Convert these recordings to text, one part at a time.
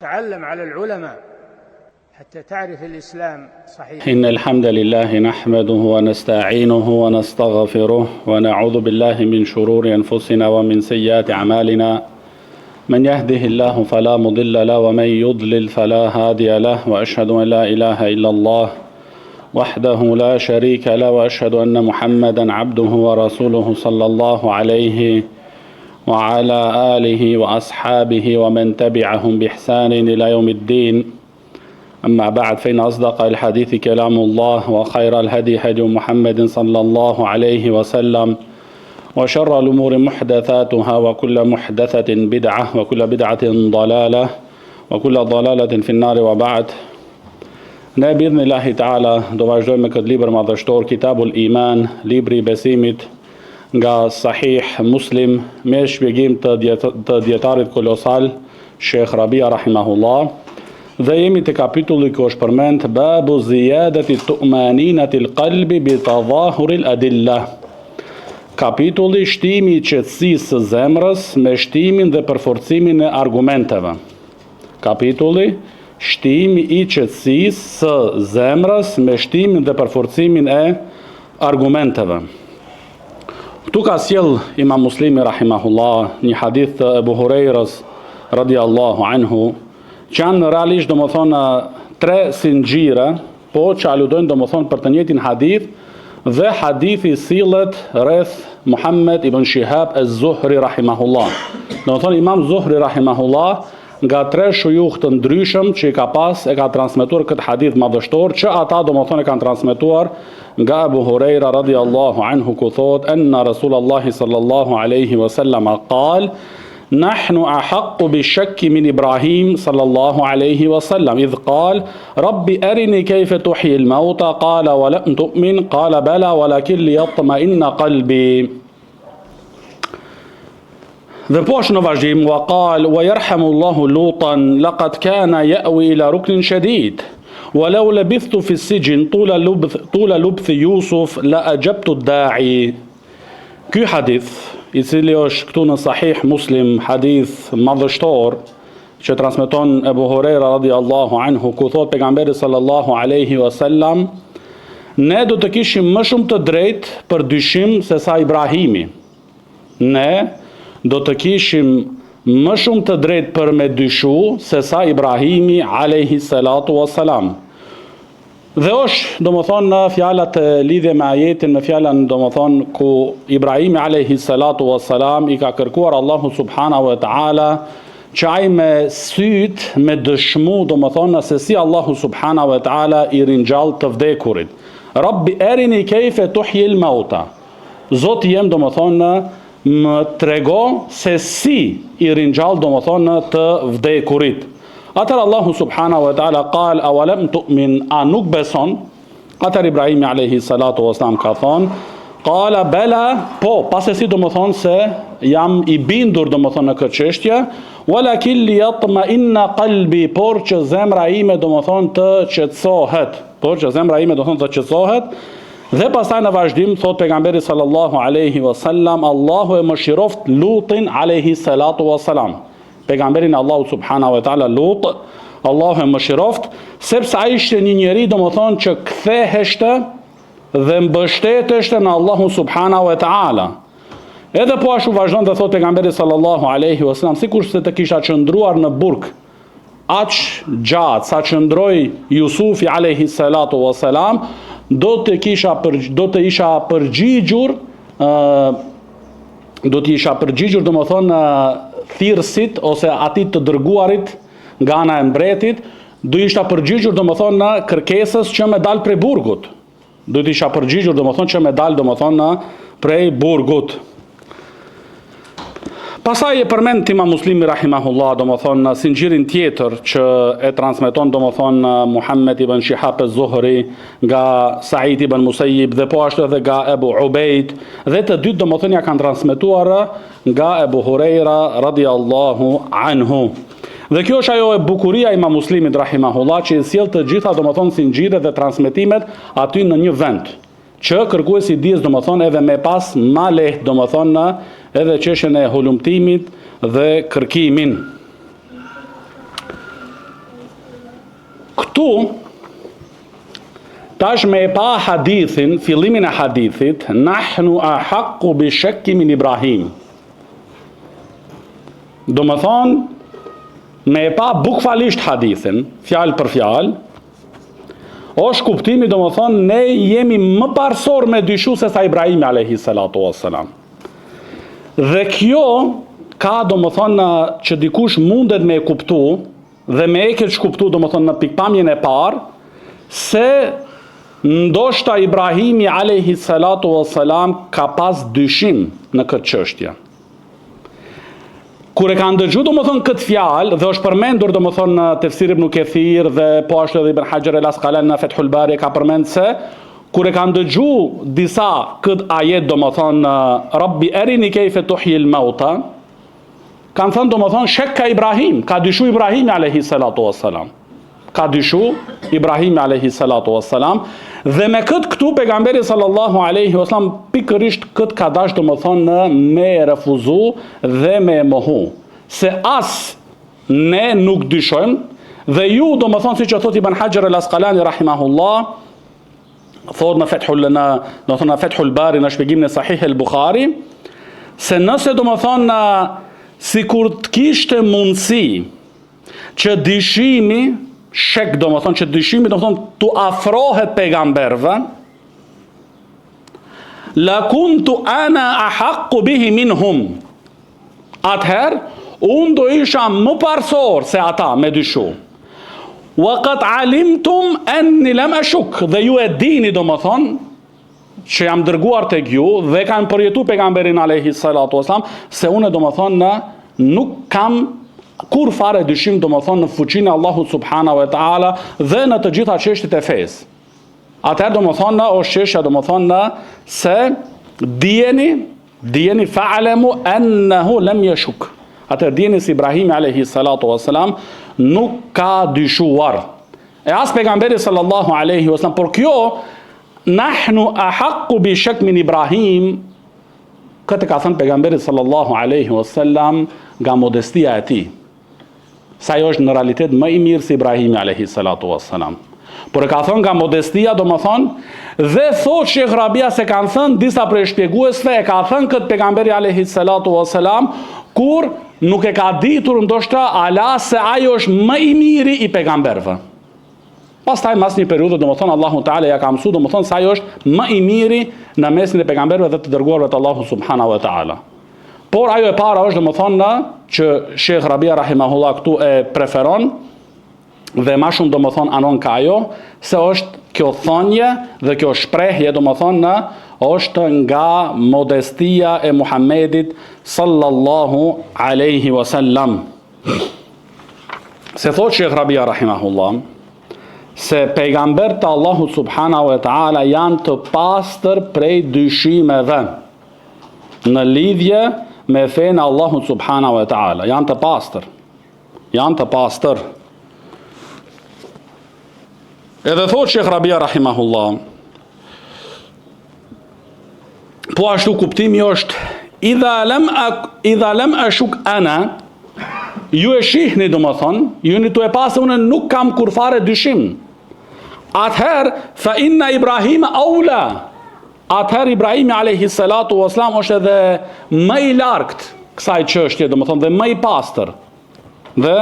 تعلم على العلماء حتى تعرف الإسلام صحيح. إن الحمد لله نحمده ونستعينه ونستغفره ونعوذ بالله من شرور أنفسنا ومن سيئات أعمالنا من يهده الله فلا مضل له ومن يضلل فلا هادي له وأشهد أن لا إله إلا الله وحده لا شريك له وأشهد أن محمدا عبده ورسوله صلى الله عليه وعلى آله وأصحابه ومن تبعهم بإحسان إلى يوم الدين. أما بعد فإن أصدق الحديث كلام الله وخير الهدي هدي محمد صلى الله عليه وسلم وشر الأمور محدثاتها وكل محدثة بدعة وكل بدعة ضلالة وكل ضلالة في النار وبعد. Ne bidhni Allahi Ta'ala do vazhdojmë me këtë libër madhështor, Kitabul Iman, libri i besimit nga Sahih Muslim, me shpjegim të djetarit kolosal Sheikh Rabia rahimahullah, dhe jemi të kapitulli që është përmend babu ziyadati tu'maninati al-qalbi bi tadahuri al-adilla. Kapitulli shtimi i qetësisë së zemrës me shtimin dhe përforcimin e argumenteve. Kapitulli shtimi i qetësisë së zemrës me shtimin dhe përforcimin e argumenteve. Këtu ka sjell Imam Muslimi rahimahullah një hadith të Ebu Hurejrës radiallahu anhu, që janë realisht domethënë tre sinxhire, po që aludojnë domethënë për të njëjtin hadith, dhe hadithi sillet rreth Muhammed ibn Shihab az-Zuhri rahimahullah. Domethënë Imam Zuhri rahimahullah nga tre shujuh të ndryshëm që e ka transmetuar këtë hadith madhështor, që ata domethënë kanë transmetuar nga Abu Hurajra radiallahu anhu, ku thot anna Rasulullahi sallallahu alaihi wasallam qal nahnu ahaqqu bishakki min Ibrahim sallallahu alaihi wasallam idh qal rabbi arini kayfa tuhyi al-mauta qala wa lam tu'min qala bala walakin liyatma'inna qalbi. Dhe poshtë në vazhdim, wa qal wa yarhamullahu Lutan laqad kana ya'wi ila ruknin shadid walau labithtu fi as-sijn tula lubthi Yusuf la ajabtu ad-da'i. Ky hadith, i cili është këtu në Sahih Muslim, hadith madhështor që transmeton Ebu Hurajra radiallahu anhu, ku thot pejgamberi sallallahu alaihi wasallam, ne do të kishim më shumë të drejtë për dyshim se sa Ibrahimi. Ne do të kishim më shumë të drejtë për me dyshu se sa Ibrahimi alayhi salatu wassalam. Dhe është domethënë në fjalat e lidhje me ajetin, në fjalën domethënë ku Ibrahimi alayhi salatu wassalam i ka kërkuar Allahu subhanahu wa taala që ai me syt me dëshmu domethënë se si Allahu subhanahu wa taala i ringjall të vdekurit. Rabbi arini kayfa tuhyi al-mauta. Zoti jem domethënë më trego se si i ringjall domethënë të vdekurit. Atër Allahu subhanahu wa ta'ala qal awalam tu'min, a nuk beson? Atër Ibrahimi alayhi salatu wassalam ka thonë qala bala, po, pasesi domethënë se jam i bindur domethënë në këtë çështje, walakin liyatma'inna qalbi, por që zemra ime domethënë të qetësohet, Dhe pastaj në vazhdim thot pejgamberi sallallahu alaihi wasallam, Allahu e mëshiroft Lutin alaihi salatu wassalam. Pejgamberin Allahu subhanahu wa taala Lut, Allahu e mëshiroft, sepse ai ishte një njeri domethënë që ktheheshte dhe mbështeteshte në Allahu subhanahu wa taala. Edhe po ashtu vazhdon të thot pejgamberi sallallahu alaihi wasallam, sikurse të kisha qëndruar në burg aq gjatë sa qëndroi Jusufi alaihi salatu wassalam, do të isha përgjigjur domethënë thirrësit ose atij të dërguarit nga ana e mbretit, do isha përgjigjur domethënë në kërkesës që më dal prej burgut. Do të isha përgjigjur domethënë që më dal domethënë prej burgut. Pasaj e përmend Imam Muslimi rahimahullah domethënë sinxhirin tjetër që e transmeton domethënë Muhammed ibn Shihab az-Zuhri nga Sa'id ibn Musayyib dhe po ashtu edhe nga Ebu Ubejd, dhe të dytë domethënë ja kanë transmetuar nga Ebu Hurajra radiallahu anhu. Dhe kjo është ajo e bukuria Imam Muslimit rahimahullah, që i sjell të gjitha domethënë sinxhiret dhe transmetimet aty në një vend, që kërkuesi i dijes domethënë edhe me pas ma lehtë domethënë edhe çështjen e hulumtimit dhe kërkimin. këtu tash me e pa hadithin, fillimin e hadithit, nahnu ahaqqu bi shakki min Ibrahim. Do më thonë, me e pa bukfalisht hadithin, fjalë për fjalë, është kuptimi, do më thonë, ne jemi më parsor me dyshu se sa Ibrahimi alayhi salatu wassalam. Dhe kjo ka, do më thonë, që dikush mundet me e kuptu, dhe me e këtë shkuptu, do më thonë, në pikpamjen e parë, se ndoshta Ibrahimi alayhi salatu wassalam ka pas dyshim në këtë çështje. Kur e kanë dëgju, do më thonë, këtë fjalë, dhe është përmendur, do më thonë, në Tefsir Ibn Kathir dhe po ashtu edhe Ibn Hajar al-Asqalani në Fathul Bari ka përmend se kur e kanë dëgju disa këtë ajet, do më thonë, Rabbi arini kayfa tuhyil mauta, kanë thënë, do më thonë, shek ka Ibrahim, ka dyshu Ibrahimi alayhi salatu wassalam. Ka dyshu Ibrahimi alayhi salatu wassalam, dhe me këtë këtu pejgamberi sallallahu alaihi wasallam pikërisht këtë ka dash, do më thonë, me refuzu dhe me mohu, se as ne nuk dyshojmë dhe ju, do më thonë, si që thot Ibn Hajar al-Asqalani rahimahullah, thot në Fathul Bari në shpjegimin e Sahih al-Bukhari, se nëse, do më thonë, si kur të kishte mundësi që dyshimi shek, do më thonë, që dyshimi, do më thonë, të afrohet pejgamberve, la kuntu ana ahaqqu bihi minhum, atëherë unë do isha më parsor se ata me dyshu. Wa qad alimtum anni lam ashuk, dhe ju e dini, do më thonë, që jam dërguar tek ju dhe kanë përjetu pejgamberin alayhi salatu wasalam, se unë, do më thonë, nuk kam kur fare dyshim, do më thonë, në fuqinë e Allahut subhanahu wa taala dhe në të gjitha çështjet e fesë. Atëherë, do më thonë, është çështja, do më thonë, se dijeni fa'lamu annahu lam yashuk. Atëherë dijeni se Ibrahimi alayhi salatu wasalam nuk ka dyshuar. E as pejgamberi sallallahu alaihi wasallam, por kjo nahnu ahaqqu bi shak min Ibrahim, këtë ka thënë pejgamberi sallallahu alaihi wasallam nga modestia e tij. Sa ajo është në realitet më i mirë se Ibrahimi alayhi salatu wassalam. Por e ka thënë nga modestia, do më thonë, dhe thot Shekh Rabia se kanë thënë disa prej shpjeguesve, e ka thënë këtë pejgamberi alayhi salatu wassalam, kur nuk e ka ditur ndoshta ala se ajo është më i miri i pejgamberve. Pastaj mas një periudhë, do më thonë, Allahu Teala ja ka mësu, do më thonë, se ajo është më i miri në mesin e pejgamberve dhe të dërguarve të Allahu subhanahu wa taala. Por ajo e para është, do më thonë, që Shekh Rabia rahimahullah këtu e preferon dhe ma shumë, do më thonë, anon ka ajo, se është kjo thonje dhe kjo shprehje, do më thonë, është nga modestia e Muhammedit sallallahu alaihi wasallam. Se thot Shekh Rabia rahimahullah, se pejgamber të Allahu subhanahu wa taala janë të pastër prej dyshimeve në lidhje me fenë Allahu subhanahu wa taala, janë të pastër. Janë të pastër. Edhe thot Shekh Rabia rahimahullah, po ashtu kuptimi është, idha lam ashuk ana, ju e shihni, do më thonë, ju një të e pasë, unë nuk kam kur fare dyshim. Atëherë, fa inna Ibrahim aula, atëherë Ibrahimi alayhi salatu wassalam është edhe më i largt kësaj çështje, do më thonë, dhe më i pastër. Dhe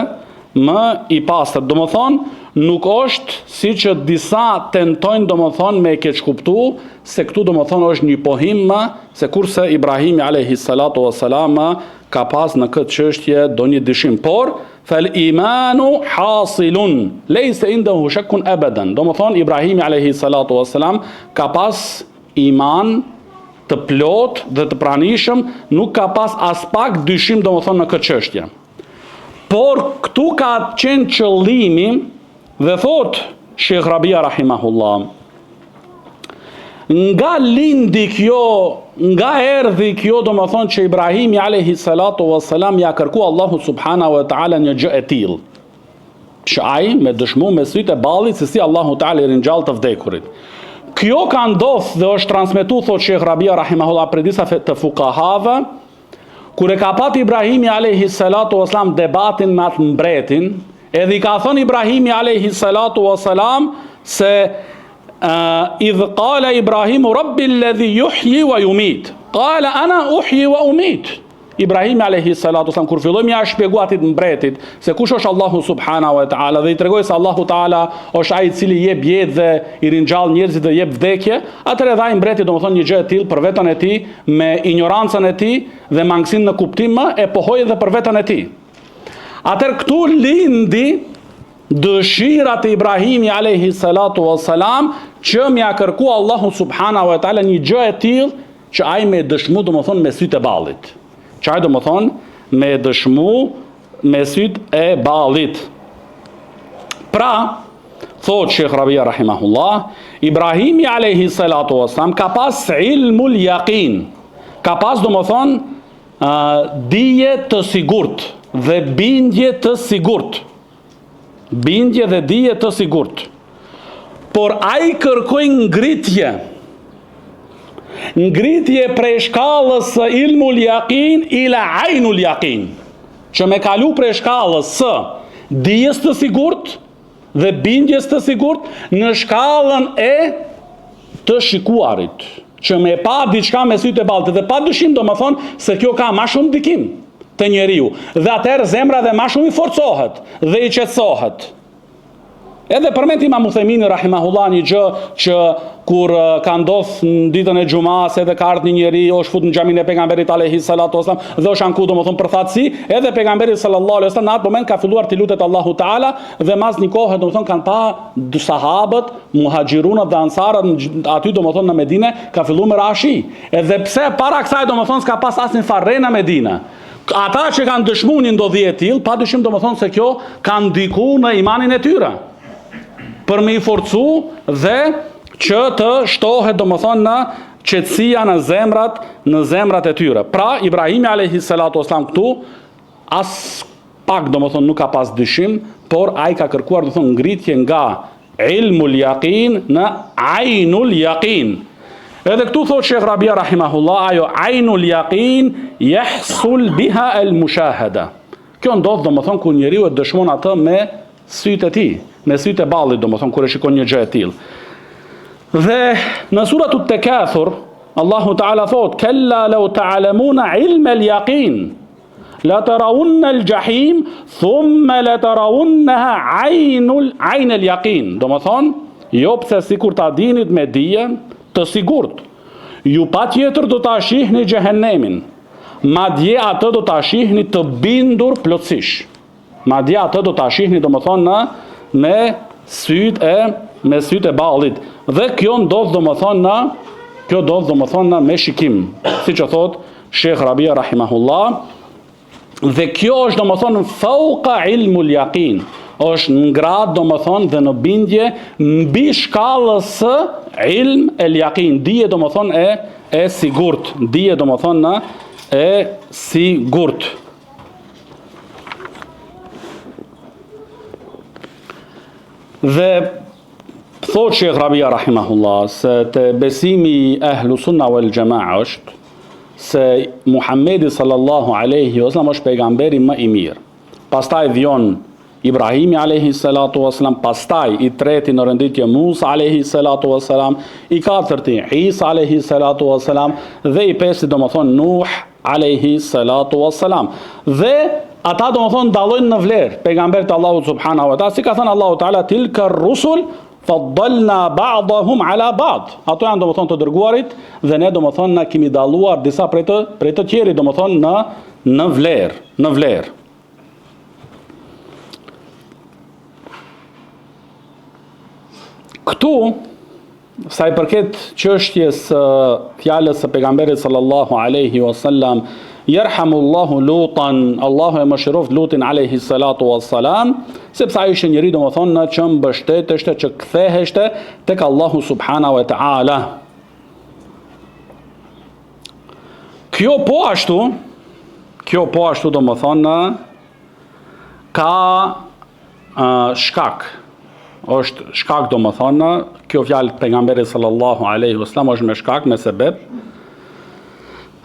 më i pastër, do më thonë, nuk është si që disa tentojnë, do më thonë, me keq kuptu, se këtu, do më thonë, është një pohim më, se kurse Ibrahimi alayhi salatu wassalam ka pas në këtë çështje do një dyshim. Por fal imanu hasilun laysa indahu shakkun abadan. Do më thonë, Ibrahimi alayhi salatu wassalam ka pas iman të plot dhe të pranishëm, nuk ka pas as pak dyshim, do më thonë, në këtë çështje. Por këtu ka qenë qëllimi, dhe thot Shekh Rabia rahimahullah, nga lindi kjo, nga erdhi kjo, do më thonë, që Ibrahimi alayhi salatu wassalam ja kërku Allahu subhanahu wa taala një gjë e tillë, që ai me dëshmu me sytë e ballit se si Allahu taala i ringjall të vdekurit. Kjo ka ndodhur dhe është transmetuar, thot Shekh Rabia rahimahullah, për disa të fuqahave, kur e ka pat Ibrahimi alayhi salatu wassalam debatin me atë mbretin, Edhe I ka thënë Ibrahimi alayhi salatu wassalam se idh qala Ibrahimu rabbi alladhi yuhyi wa yumit. Qala ana uhyi wa umit. Ibrahimi alayhi salatu wasalam kur filloi ja shpjegoi atit mbretit se kush është Allahu subhanahu wa taala dhe I tregoi se Allahu taala është ai I cili jep jetë dhe I ringjall njerëzit dhe jep vdekje, atëherë dha I mbreti domethënë një gjë e tillë për veten e tij me ignorancën e tij dhe mangësinë në kuptim e pohoi edhe për veten e tij. Atëherë këtu lindi dëshira e Ibrahimi alayhi salatu wassalam që m'ia kërku Allahu subhanahu wa taala një gjë e tillë që ai me dëshmu domethënë me sytë e ballit. Qaj do më thonë me dëshmu me syt e ballit. Pra, thot Sheikh Rabia rahimahullah, Ibrahimi alayhi salatu wassalam ka pas ilmul yaqin. Ka pas do më thonë dije të sigurt dhe bindje të sigurt. Bindje dhe dije të sigurt. Por ai kërkoi ngritje prej shkallës së ilmul yaqin ila ainul yaqin, që me kalu prej shkallës së dijes të sigurt dhe bindjes të sigurt në shkallën e të shikuarit, që me pa diçka me sytë e baltë, dhe pa dyshim do më thonë se kjo ka ma shumë ndikim të njeriu, dhe atëherë zemra dhe ma shumë I forcohet dhe I qetësohet. Edhe përmend Imam Uthejmini rahimahullah një gjë që kur ka ndodhur në ditën e xumas, edhe ka ardhur një njeri, është futur në xhamin e pejgamberit alayhi salatu wasallam dhe është anku domethënë për thatësi, edhe pejgamberi sallallahu alaihi wasallam në atë moment ka filluar të lutet Allahu Taala dhe mas një kohë domethënë kanë pa sahabët, muhaxhirunat dhe ansarët aty domethënë në Medinë ka filluar me rashi. Edhe pse para kësaj domethënë s'ka pas asnjë farre në Medinë. Ata që kanë dëshmuar një ndodhje e tillë, padyshim domethënë se kjo ka ndikuar në imanin e tyre, për me I forcu dhe që të shtohet domethënë në qetësia në zemrat e tyre. Pra Ibrahimi alayhi salatu wasalam këtu as pak domethënë nuk ka pas dyshim, por ai ka kërkuar domethënë ngritje nga ilmul yaqin në ainul yaqin. Edhe këtu thot Sheikh Rabia rahimahullah, ajo ainul yaqin yahsul biha al mushahada. Kjo ndodh domethënë kur njeriu e dëshmon atë me sytë e tij, me sytë e ballit domethënë kur e shikon një gjë e tillë. Dhe në suratut Takathur Allahu Taala thot kalla law ta'lamuna ilma al-yaqin la tarawunna al-jahim thumma la tarawunnaha ayn al-yaqin. Domethënë jo pse sikur ta dinit me dije të sigurt, ju patjetër do ta shihni xhehenemin, madje atë do ta shihni të bindur plotësisht. Madje atë do ta shihni domethënë me sytë e ballit. Dhe kjo ndodh domethënë me shikim, siç e thot Sheikh Rabia rahimahullah. Dhe kjo është domethënë fauqa ilmul yaqin, është në grad domethënë dhe në bindje mbi shkallës së ilm el yaqin, dije domethënë e sigurt, dije domethënë e sigurt. Dhe thot Sheikh Rabia rahimahullah se të besimi ehlu sunna wal jamaa është se Muhammedi sallallahu alaihi wasallam është pejgamberi më I mirë. Pastaj vjon Ibrahimi alayhi salatu wasalam, pastaj I treti në renditje Musa alayhi salatu wasalam, I katërti Isa alayhi salatu wasalam dhe I pesti domethënë Nuh alayhi salatu wasalam. Dhe ata domethënë dallojnë në vlerë pejgamberit Allahut subhanahu wa taala, si ka thënë Allahu Taala tilka rusul faddalna ba'dahum ala ba'd. Ato janë domethënë të dërguarit dhe ne domethënë na kemi dalluar disa prej të tjerë domethënë në vlerë. Këtu sa I përket çështjes fjalës së pejgamberit sallallahu alaihi wasallam, Yerhamullahu Lutan, Allahu e mëshiroft Lutin alayhi salatu wassalam, sepse ai ishte njëri domethënë që mbështeteshte, që ktheheshte tek Allahu subhanahu wa taala. Kjo po ashtu domethënë ka shkak. Është shkak domethënë, kjo fjalë pejgamberit sallallahu alaihi wasallam është me shkak, me sebeb.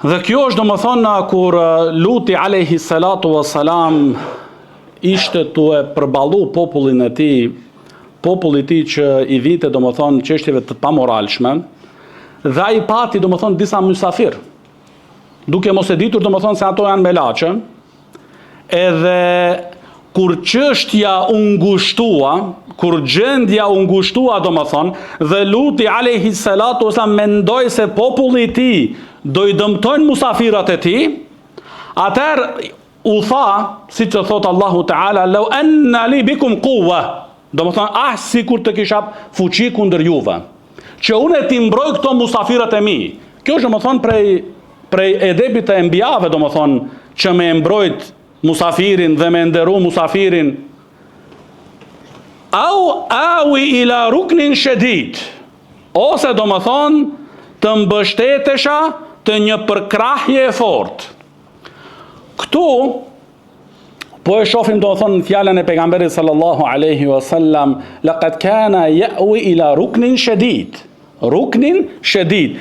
Dhe kjo është domethënë kur Luti alayhi salatu wassalam ishte tu e përballu popullit e tij që i vinte domethënë çështjeve të pamoralshme, dhe ai pati domethënë disa mysafir, duke mos e ditur domethënë se ato janë melaçe, edhe kur çështja u ngushtua, kur gjendja u ngushtua domethënë, dhe Luti alayhi salatu wasalam mendoi se populli i tij do i dëmtojnë musafirat e tij, atëherë u tha, siç e thot Allahu Teala, "Law anna li bikum quwwa", domethënë sikur të kisha fuqi kundër juve, që unë ti mbroj këto musafirët e mi. Kjo është domethënë prej edepit të enbijave, domethënë që me mbrojt musafirin dhe me nderu musafirin. Au awi ila ruknin shedid, ose domethënë të mbështetesha të një përkrahje e fortë. Këtu po e shohim domethënë fjalën e pejgamberit sallallahu alaihi wasallam, laqad kana ya'wi ila ruknin shedid. Ruknin shedid.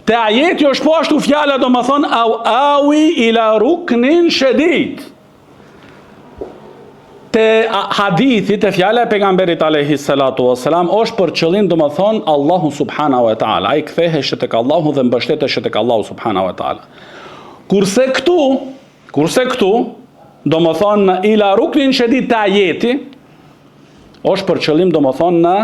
Te ajeti është po ashtu fjala domethënë au awi ila ruknin shedid. Te hadithi, te fjala e pejgamberit alayhi salatu wasalam është për qëllim domethënë Allahu subhanahu wa taala. Ai kthehej tek Allahu dhe mbështetej tek Allahu subhanahu wa taala. Kurse këtu domethënë ila ruknin shedid te ajeti është për qëllim domethënë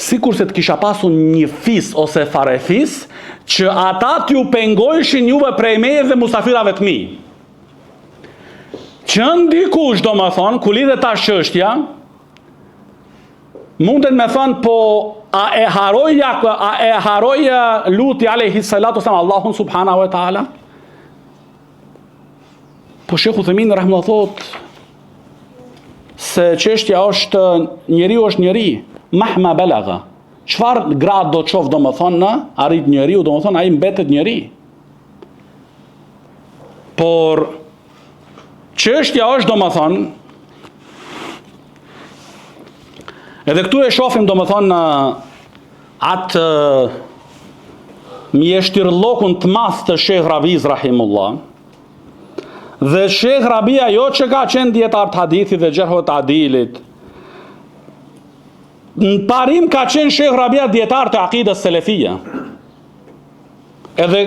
sikur se të kisha pasur një fis ose farefis që ata t'ju pengojshin juve prej meje dhe musafirave të mi. Që ndikush domethënë ku lidhet ta çështja, mundet me thënë po a e haroja Luti alayhi salatu wasalam Allahun subhanahu wa taala? Po Sheikh Uthaymin rahimahullah thot se çështja është njeriu është njeri, mahma balagha. Çfarë grad do të qof domethënë arrit njeriu, domethënë ai mbetet njeri. Por çështja është domethënë, edhe këtu e shohim domethënë atë mjeshtirllokun të madh të Sheikh Rabiz rahimullah. Dhe Sheikh Rabia jo që ka qenë dietar të hadithit dhe xherhut të adilit. Në parim ka qenë Sheikh Rabia dietar të akidës selefia. Edhe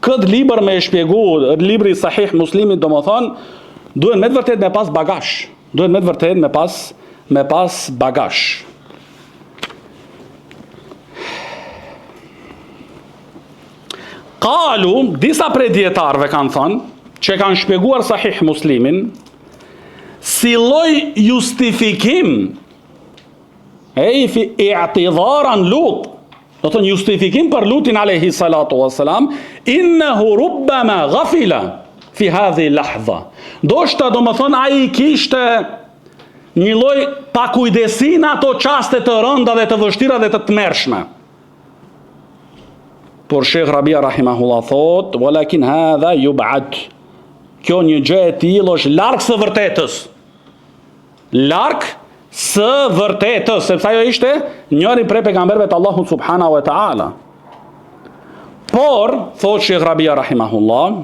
këtë libër me e shpjegu, libri Sahih Muslimit domethënë, duhet me të vërtet me pas bagazh. Duhet me të vërtet me pas bagazh. Qalu, disa prej dietarëve kanë thënë, që kanë shpjeguar Sahih Muslimin, si lloj justifikim fi i'tidharan Lut, do të thonë justifikim për Lutin alayhi salatu wassalam, innahu rubbama ghafila fi hadhihi lahdha. Ndoshta domethënë ai kishte një lloj pakujdesi në ato çaste të rënda dhe të vështira dhe të tmerrshme. Por Sheikh Rabia rahimahullah thot, walakin hadha yub'ad. Kjo një gjë e tillë është larg së vërtetës. Larg së vërtetës, sepse ajo ishte njëri prej pejgamberëve të Allahut subhanahu wa taala. Por, thot Sheikh Rabia rahimahullah,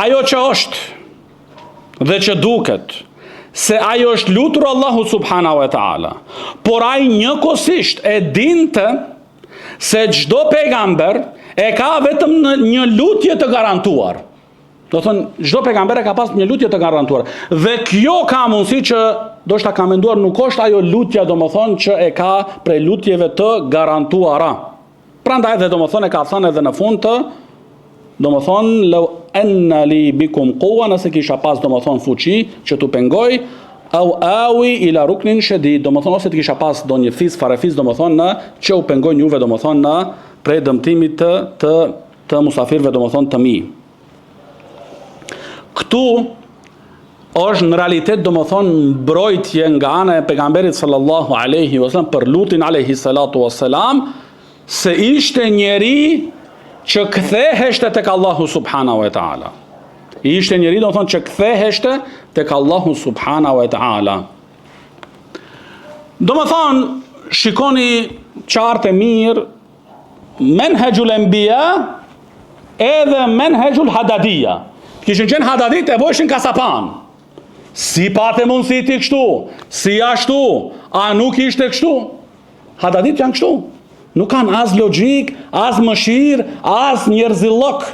ajo që është dhe që duket se ajo është lutur Allahu subhanahu wa taala, por ai njëkohësisht e dinte se çdo pejgamber e ka vetëm një lutje të garantuar. Do thënë, çdo pejgamber e ka pas një lutje të garantuar. Dhe kjo ka mundësi që, do shta ka menduar, nuk është ajo lutja domethënë që e ka prej lutjeve të garantuara. Prandaj edhe domethënë e ka thënë edhe në fund të, domethënë, law anna li bikum quwwa, nëse kisha pas domethënë fuqi që tu pengoj, au awi ila ruknin shedid, domethënë ose të kisha pas ndonjë fis farefis domethënë që u pengojnë juve domethënë në prej dëmtimit të musafirëve domethënë të mi. Këtu është në realitet domethënë mbrojtje nga ana e pejgamberit sallallahu alaihi wasallam për Lutin alaihi salatu wasalam, se ishte njeri që ktheheshte tek Allahu subhanahu wa taala. Ishte njeri domethënë që ktheheshte tek Allahu subhanahu wa taala. Domethënë shikoni qartë e mirë menhejul enbiya edhe menhejul hadadia. Kishin qenë hadadit e bojshin kasapan. Si pate mundësi ti kështu? Si ashtu? A nuk ishte kështu? Hadadit janë kështu. Nuk kanë as logjik, as mëshirë, as njerëzillok.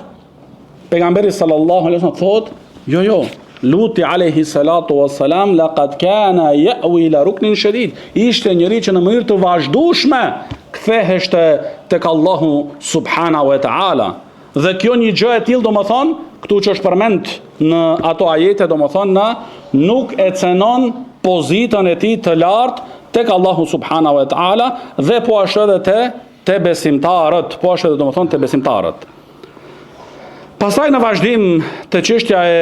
Pejgamberi sallallahu alaihi wasallam thot, jo, Luti alayhi salatu wassalam laqad kana ya'wi ila ruknin shadid. Ishte njëri që në mënyrë të vazhdueshme ktheheshte tek Allahu subhanahu wa ta'ala. Dhe kjo një gjë e tillë domethën, këtu që është përmend në ato ajete domethën nuk e cenon pozitën e tij të lartë tek Allahu subhanahu wa ta'ala dhe po ashtu edhe te besimtarët, po ashtu edhe domethën te besimtarët. Pastaj në vazhdim të çështja e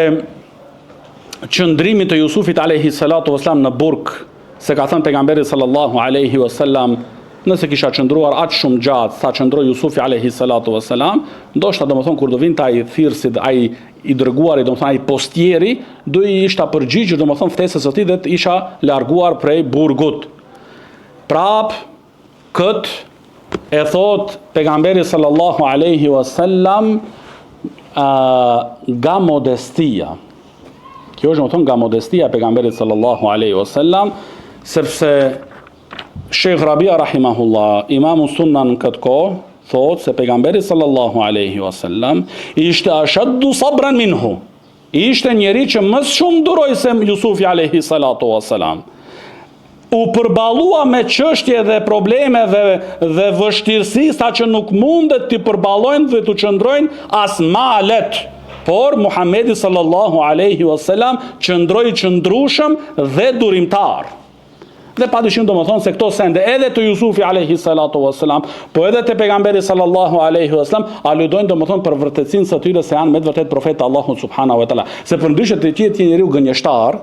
qëndrimit të Jusufit alayhi salatu wasalam në burg, se ka thënë pejgamberi sallallahu alaihi wasallam, nëse kisha qëndruar aq shumë gjatë sa qëndroi Jusufi alayhi salatu wasalam, ndoshta domethën kur do vinte ai thirrësit, ai i dërguari, domethën ai postieri, do i ishta përgjigjur domethën ftesës së tij dhe të isha larguar prej burgut. Prap kët e thot pejgamberi sallallahu alaihi wasallam nga modestia. Kjo është domethën nga modestia e pejgamberit sallallahu alaihi wasallam, sepse Sheikh Rabia rahimahullah, imamu sunna në këtë kohë, thot se pejgamberi sallallahu alaihi wasallam ishte ashaddu sabran minhu. Ishte njeri që më shumë duroi se Jusufi alaihi salatu wasalam. U përballua me çështje dhe probleme dhe vështirësi sa që nuk mundet të përballojnë dhe të qëndrojnë as malet. Por Muhamedi sallallahu alaihi wasallam qëndroi qëndrueshëm dhe durimtar. Dhe padyshim domethënë se këto sende edhe të Jusufi alaihi salatu wasalam, po edhe te pejgamberi sallallahu alaihi wasallam aludojnë domethënë për vërtetësinë së tyre se janë me të vërtet profetë Allahu subhanahu wa taala. Se përndryshe të jetë njeriu gënjeshtar,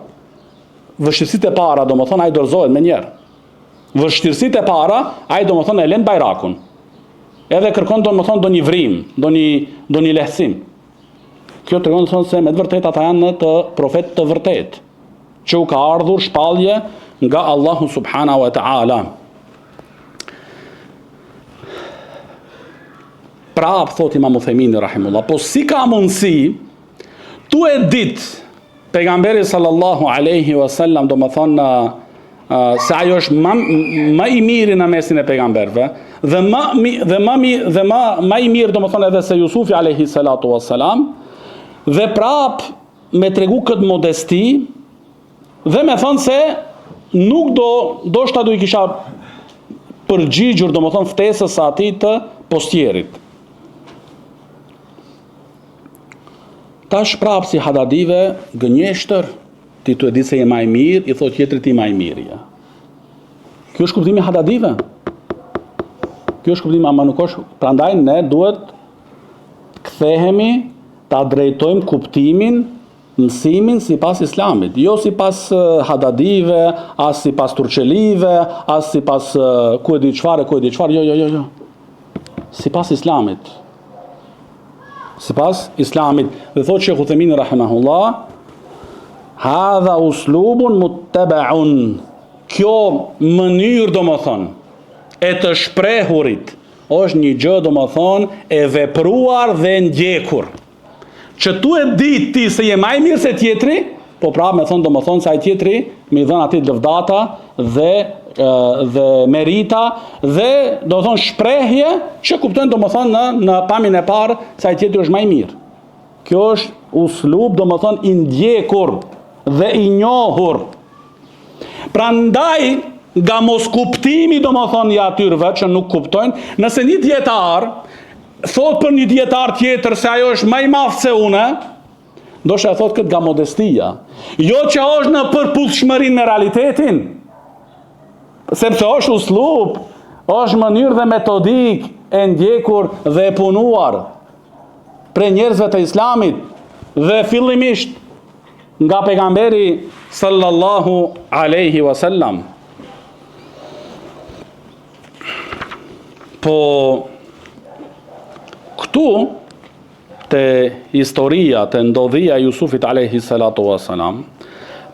vështirësitë e para domethënë ai dorëzohet me njerë. Vështirësitë e para ai domethënë e lën bajrakun. Edhe kërkon domethënë ndonjë vrim, ndonjë lehtësim. Kjo tregon se me të vërtet ata janë të profet të vërtet, që u ka ardhur shpallje nga Allahu subhanahu wa ta'ala. Prap thot Imam Uthejmini rahimullah, po si ka mundësi tu e dit pejgamberi sallallahu alaihi wasallam domethënë se ajo është më i miri në mesin e pejgamberëve dhe më i mirë domethënë edhe se Jusufi alaihi salatu wassalam, dhe prap me tregu këtë modesti dhe me thënë se nuk do shta do i kisha përgjigjur domethënë ftesës së atij të postierit. Tash prap si Hadadive gënjeshtër, ti tu e di se je më i mirë, i thot tjetrit ti më i mirë. Ja. Kjo është kuptimi Hadadive. Kjo është kuptimi, ama nuk është, prandaj ne duhet kthehemi ta drejtojmë kuptimin, mësimin si pas islamit, jo si pas Hadadive, as si pas Turqelive, as si pas ku e di çfarë, jo. Si pas islamit. Si pas islamit. Dhe thot Sheikh Uthejmini rahimahullah, hadha uslubun muttabaun. Kjo mënyrë domethënë e të shprehurit është një gjë domethënë e vepruar dhe ndjekur. Që tu e di ti se je më i mirë se tjetri, po prapë me thonë domethënë se ai tjetri më dhën atij lëvdata dhe merita dhe domethënë shprehje që kuptojnë domethënë në pamjen e parë se ai tjetri është më i mirë. Kjo është uslub domethënë i ndjekur dhe i njohur. Prandaj nga mos kuptimi domethënë i atyrve që nuk kuptojnë, nëse një dietar thot për një dietar tjetër se ajo është më i madh se unë, ndoshta e thot këtë nga modestia, jo që është në përputhshmërinë me realitetin, sepse është uslub, është mënyrë dhe metodik e ndjekur dhe e punuar prej njerëzve të islamit dhe fillimisht nga pejgamberi sallallahu alaihi wasallam. Po këtu te historia, te ndodhia e Jusufit alayhi salatu wassalam,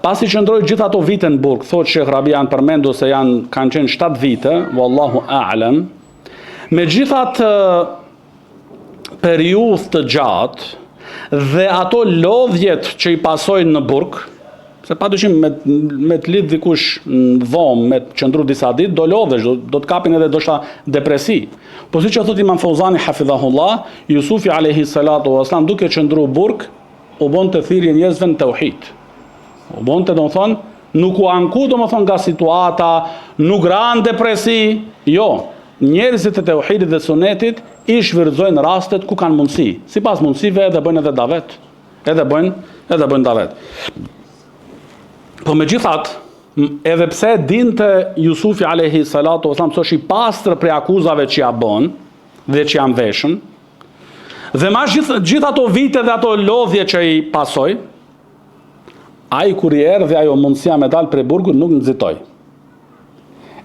pasi që ndroi gjithë ato vite në burg, thot Sheikh Rabia janë përmendur se kanë qenë 7 vite, wallahu a'lam, me gjithat periudhë të gjatë dhe ato lodhjet që i pasojnë në burg, Se padyshim me të lidh dikush në dhomë, me të qëndru disa ditë, do lodhesh, do të kapin edhe do shta depresi. Po si që thot Imam Fauzani hafidhahullah, Jusufi alayhi salatu wasalam duke qëndru burg, u bon të thirrje njerëzve në tauhid. U bon të domethën nuk u anku domethën nga situata, nuk ran depresi, jo. Njerëzit e tauhidit dhe sunetit i shfrytëzojnë rastet ku kanë mundësi. Sipas mundësive edhe bëjnë edhe davet. Edhe bëjnë davet. Po megjithatë, edhe pse dinte Jusufi alayhi salatu wasalam se është i pastër prej akuzave që ja bën dhe që janë veshën, dhe mas gjithë ato vite dhe ato lodhje që i pasoj, ai kur i erdhi ajo mundësia me dal prej burgut nuk nxitoi.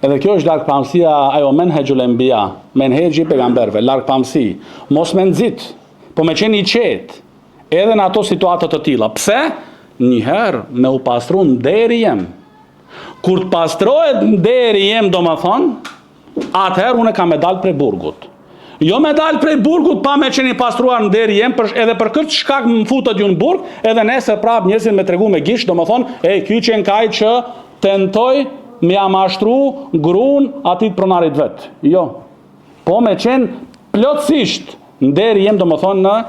Edhe kjo është largpamësia, ajo menhexhul enbiya, menhexhi i pejgamberëve, largpamësi, mos me nxit, po me qenë i qetë, edhe në ato situata të tilla. Pse? Njëherë me u pastru nderi jem. Kur të pastrohet nderi jem, domethënë, atëherë unë kam me dal prej burgut. Jo me dal prej burgut pa me qenë i pastruar nderi jem, edhe për këtë shkak më futët ju në burg, edhe nesër prap njerëzit me tregu me gisht, domethënë, ky qenë kaj që tentoj me ja mashtru gruan atit pronarit vet. Jo. Po me qenë plotësisht nderi jem, domethënë,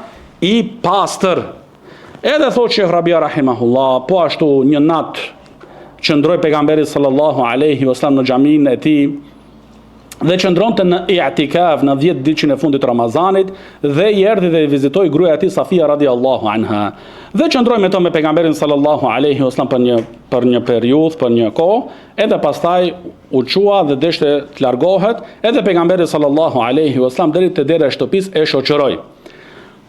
i pastër. Edhe thot Sheh Rabia rahimahullah, po ashtu një natë qëndroi pejgamberi sallallahu alaihi wasallam në xhamin e tij dhe qëndronte në i'tikaf në 10 ditën e fundit të Ramazanit dhe i erdhi dhe i vizitoi gruaja e tij Safia radiallahu anha. Dhe qëndroi me to me pejgamberin sallallahu alaihi wasallam për një periudhë, për një kohë, edhe pastaj u çua dhe deshte të largohet, edhe pejgamberi sallallahu alaihi wasallam deri te dera e shtëpisë e shoqëroi.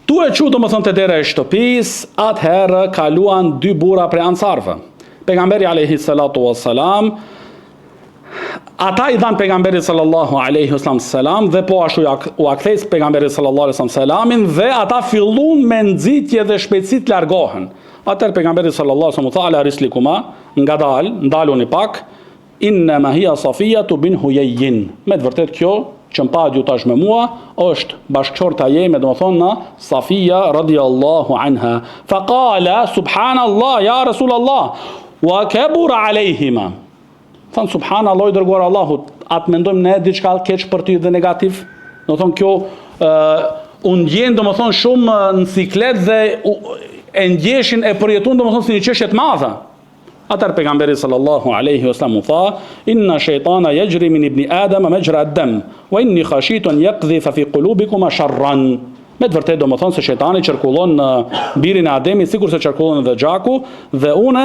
Tu e çu domethënë te dera e shtëpisë, atëherë kaluan 2 burra prej ansarve. Pejgamberi alayhi salatu wassalam, ata i dhan pejgamberit sallallahu alaihi wasallam selam dhe po ashtu u akthej pejgamberit sallallahu alaihi wasallam selamin dhe ata filluan me nxitje dhe shpejtësi të largohen. Atëherë pejgamberi sallallahu alaihi wasallam tha ala rislikuma, ndaluni pak, inna ma hiya Safiyatu bin Huyayyin. Me të vërtet kjo që më pa ju tash me mua, është bashkëshorta jeme, domethënë na Safia radiallahu anha. Faqala subhanallah ya Rasulullah wa kabura alayhima. Than subhanallahu i dërguar Allahut, atë mendojmë ne diçka keq për ty dhe negativ. Domethënë kjo u ndjen domethënë shumë në siklet dhe e ndjeshin e përjetun domethënë si një çështje të madhe. Atër pejgamberi sallallahu alaihi wasallam tha, inna shejtana yajri min ibni Adam majra ad-dam, wa inni khashitun yaqdhifa fi qulubikuma sharran. Me të vërtetë domethënë se shejtani qarkullon në birin e Ademit sikur se qarkullon edhe gjaku, dhe unë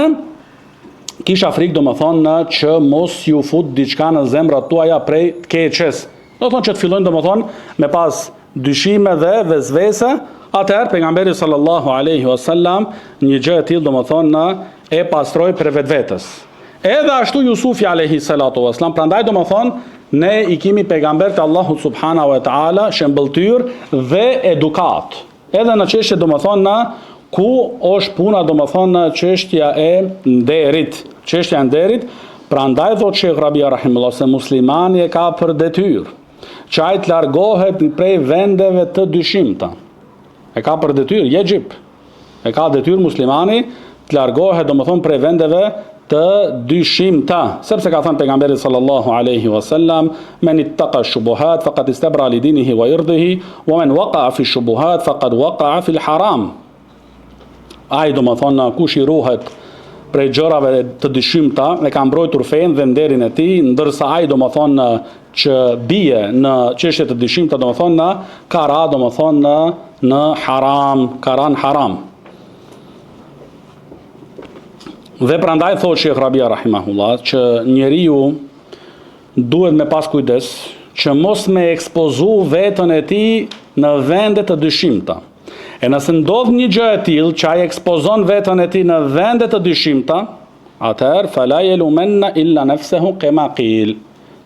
kisha frikë domethënë që mos ju fut diçka në zemrat tuaja prej keqes. Domethënë që të fillojnë domethënë me pas dyshime dhe vezvese. Atëherë pejgamberi sallallahu alaihi wasallam një gjë e tillë domethënë e pastroi për vetvetes. Edhe ashtu Jusufi alayhi salatu wasallam, prandaj domethënë ne i kemi pejgamber të Allahut subhanahu wa taala shembëltyr dhe edukat. Edhe në çështje domethënë ku është puna domethënë çështja e nderit, çështja e nderit, prandaj thot Sheh Rabia rahimullah se muslimani e ka për detyrë që ai të largohet prej vendeve të dyshimta. E ka për detyrë, jejib. E ka detyrë muslimani të largohet domethënë prej vendeve të dyshimta, sepse ka thënë pejgamberi sallallahu alaihi wasallam, men ittaqa shubuhat faqad istabra li dinihi wa irdihi, wa man waqa'a fi shubuhat faqad waqa'a fi al-haram. Ai domethënë kush i ruhet prej gjërave të dyshimta e ka mbrojtur fenë dhe nderin e tij, ndërsa ai domethënë që bie në çështje të dyshimta domethënë ka ra domethënë në haram, ka ra në haram. Dhe prandaj thot Sheh Rabia rahimahullah që njeriu duhet me pas kujdes që mos me ekspozu vetën e tij në vende të dyshimta. E nëse ndodh një gjë e tillë që ai ekspozon vetën e tij në vende të dyshimta, atëherë fala yalumanna illa nafsuhu kama qil.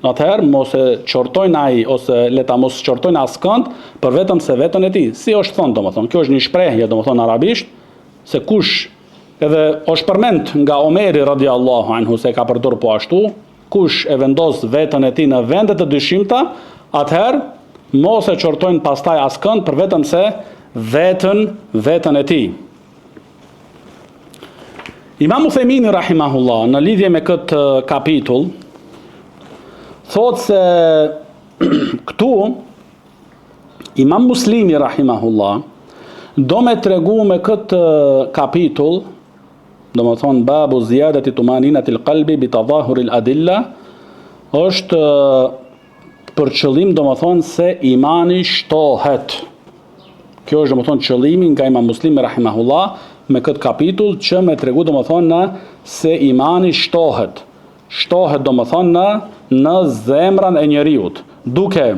Atëherë mos e qortojnë ai ose le ta mos qortojnë askënd për vetëm se vetën e tij. Si është thonë domethënë, kjo është një shprehje domethënë arabisht se kush edhe është përmend nga Omeri radiallahu anhu se ka përdorur po ashtu, kush e vendos vetën e tij në vende të dyshimta, atëherë mos e qortojnë pastaj askënd për vetëm se vetën e tij. Imam Uthemini rahimahullah në lidhje me këtë kapitull thotë se këtu Imam Muslimi rahimahullah do me tregu me këtë kapitull, do më thonë babu zjadati tumaninatil qalbi bi tadahuril adilla, është për qëllim do më thonë se imani shtohet. Kjo është do më thonë qëllimi nga Imam Muslimi rahimahullah me këtë kapitull, që me tregu do më thonë se imani shtohet. Shtohet do më thonë në zemrën e njeriut, duke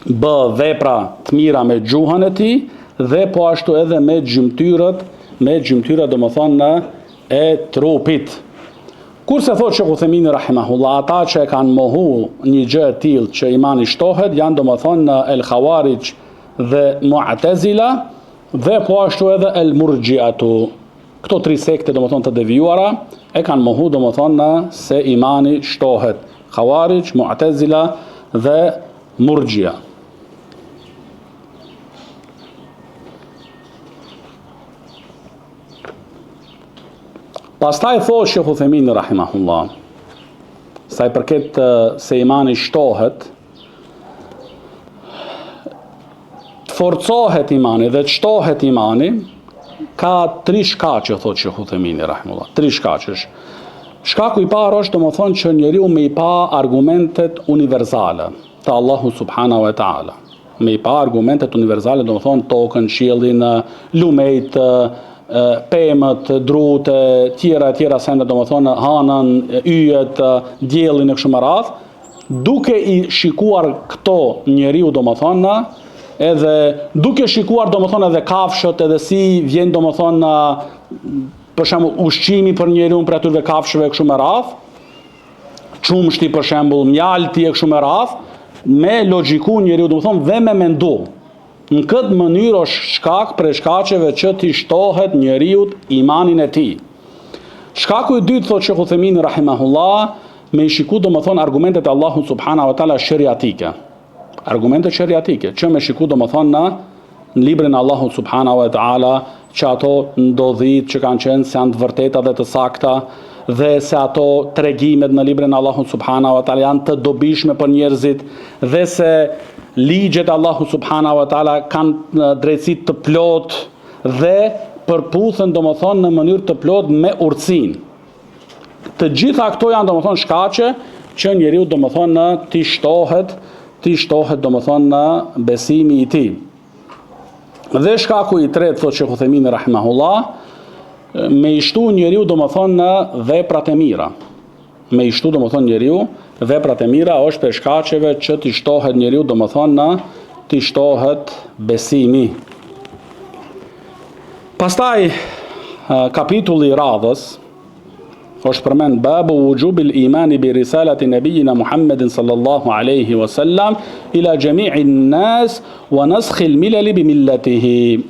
bë vepra të mira me gjuhën e tij dhe po ashtu edhe me gjymtyrët do më thonë e trupit. Kurse thotë Sheikh Uthemini rahimahullah, ata që e kanë mohu një gjë e tillë që imani shtohet janë do më thonë el Khawarij dhe Mu'tazila dhe po ashtu edhe el Murji'atu. Këto tri sekte do më thonë të devijuara e kanë mohu do më thonë se imani shtohet. Khawarij, Mu'tazila dhe Murji'a. Pastaj thotë Sheikh Uthemini rahimahullah, sa i përket se imani shtohet, të forcohet imani dhe të shtohet imani, ka tri shkaqe, thotë Sheikh Uthemini rahimahullah, tri shkaqesh. Shkaku i parë është do më thonë që njeriu me i pa argumentet universale të Allahu subhanahu wa ta'ala. Me i pa argumentet universale do më thonë tokën, qiellin, lumejt, pemët, drut, tjera sende do më thonë hanën, yjet, diellin e kështu me radhë, duke i shikuar këto njeriu do më thonë, edhe duke shikuar do më thonë edhe kafshët, edhe si vjen do më thonë për shembull ushqimi për njeriu për atyre kafshëve e kështu me radhë, çumshti për shembull, mjalti e kështu me radhë, me logjiku njeriu do më thonë dhe me mendu. Në këtë mënyrë është shkak për shkaqeve që t'i shtohet njeriut imanin e tij. Shkaku i dytë, thotë Sheikh Uthemini rahimahullah, me i shiku do më thonë argumentet e Allahut subhanahu wa taala shariatike. Argumentet shariatike, që me shiku do më thonë në librin e Allahut subhanahu wa taala, që ato ndodhit që kanë qenë se janë të vërteta dhe të sakta, dhe se ato tregimet në librin e Allahut subhanahu wa taala janë të dobishme për njerëzit, dhe se ligjet Allahu subhanahu wa taala kanë drejtësi të plot dhe përputhen do më thonë në mënyrë të plot me urtësinë. Të gjitha këto janë do më thonë shkaqe që njeriu do më thonë t'i shtohet do më thonë në besimi i tij. Dhe shkaku i tretë, thotë Sheikh Uthemini rahimahullah, me i shtu njeriu do më thonë në veprat e mira. Me i shtu do më thonë njeriu veprat e mira është për shkaqeve që t'i shtohet njeriu do më thonë në t'i shtohet besimi. Pastaj kapitulli i radhës është përmend babu wujubil imani bi risalati nabiyina Muhammedin sallallahu alaihi wasallam ila jami'in nas wa naskhil milali bi millatihi.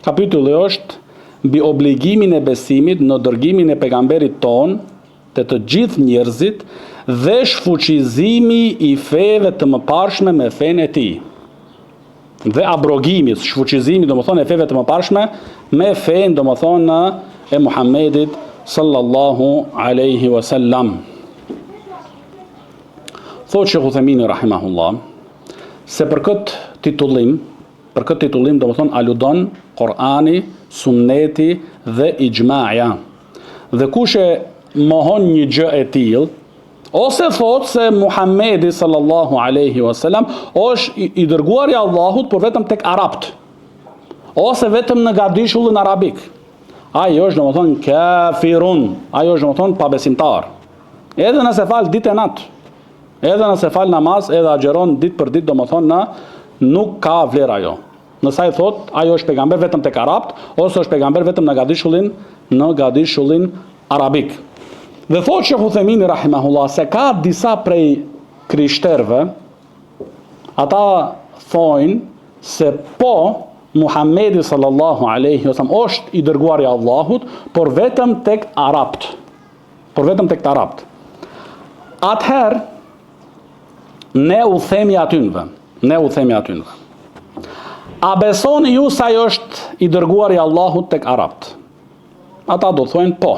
Kapitulli është mbi obligimin e besimit në dërgimin e pejgamberit ton të gjithë njerëzit dhe shfuqizimi i feve të mëparshme me fenë e tij. Dhe abrogimit, shfuqizimi do më thonë e feve të mëparshme me fenë do më thonë e Muhammedit sallallahu alaihi wasallam. Thotë Sheikh Uthemini rahimahullah se për këtë titullim do më thonë aludon Kur'ani, Sunneti dhe ijmaja. Dhe kush e mohon një gjë e tillë, ose thotë se Muhammedi sallallahu alaihi wasallam është i dërguar i Allahut por vetëm tek arabt, ose vetëm në gadishullin arabik, ai është domethënë kafirun, ai është domethënë pabesimtar. Edhe nëse fal ditë e natë, edhe nëse fal namaz, edhe agjeron ditë për ditë, domethënë nuk ka vlerë ajo. Nëse ai thotë ai është pejgamber vetëm tek arabt, ose është pejgamber vetëm në gadishullin arabik. Dhe thotë Sheikh Uthemini rahimahullah se ka disa prej krishterëve, ata thonë se po Muhammedi sallallahu alaihi wasallam është i dërguari i Allahut, por vetëm tek arabt. Atëherë ne u themi atynve. A besoni ju se ai është i dërguari i Allahut tek arabt? ata do thojnë po.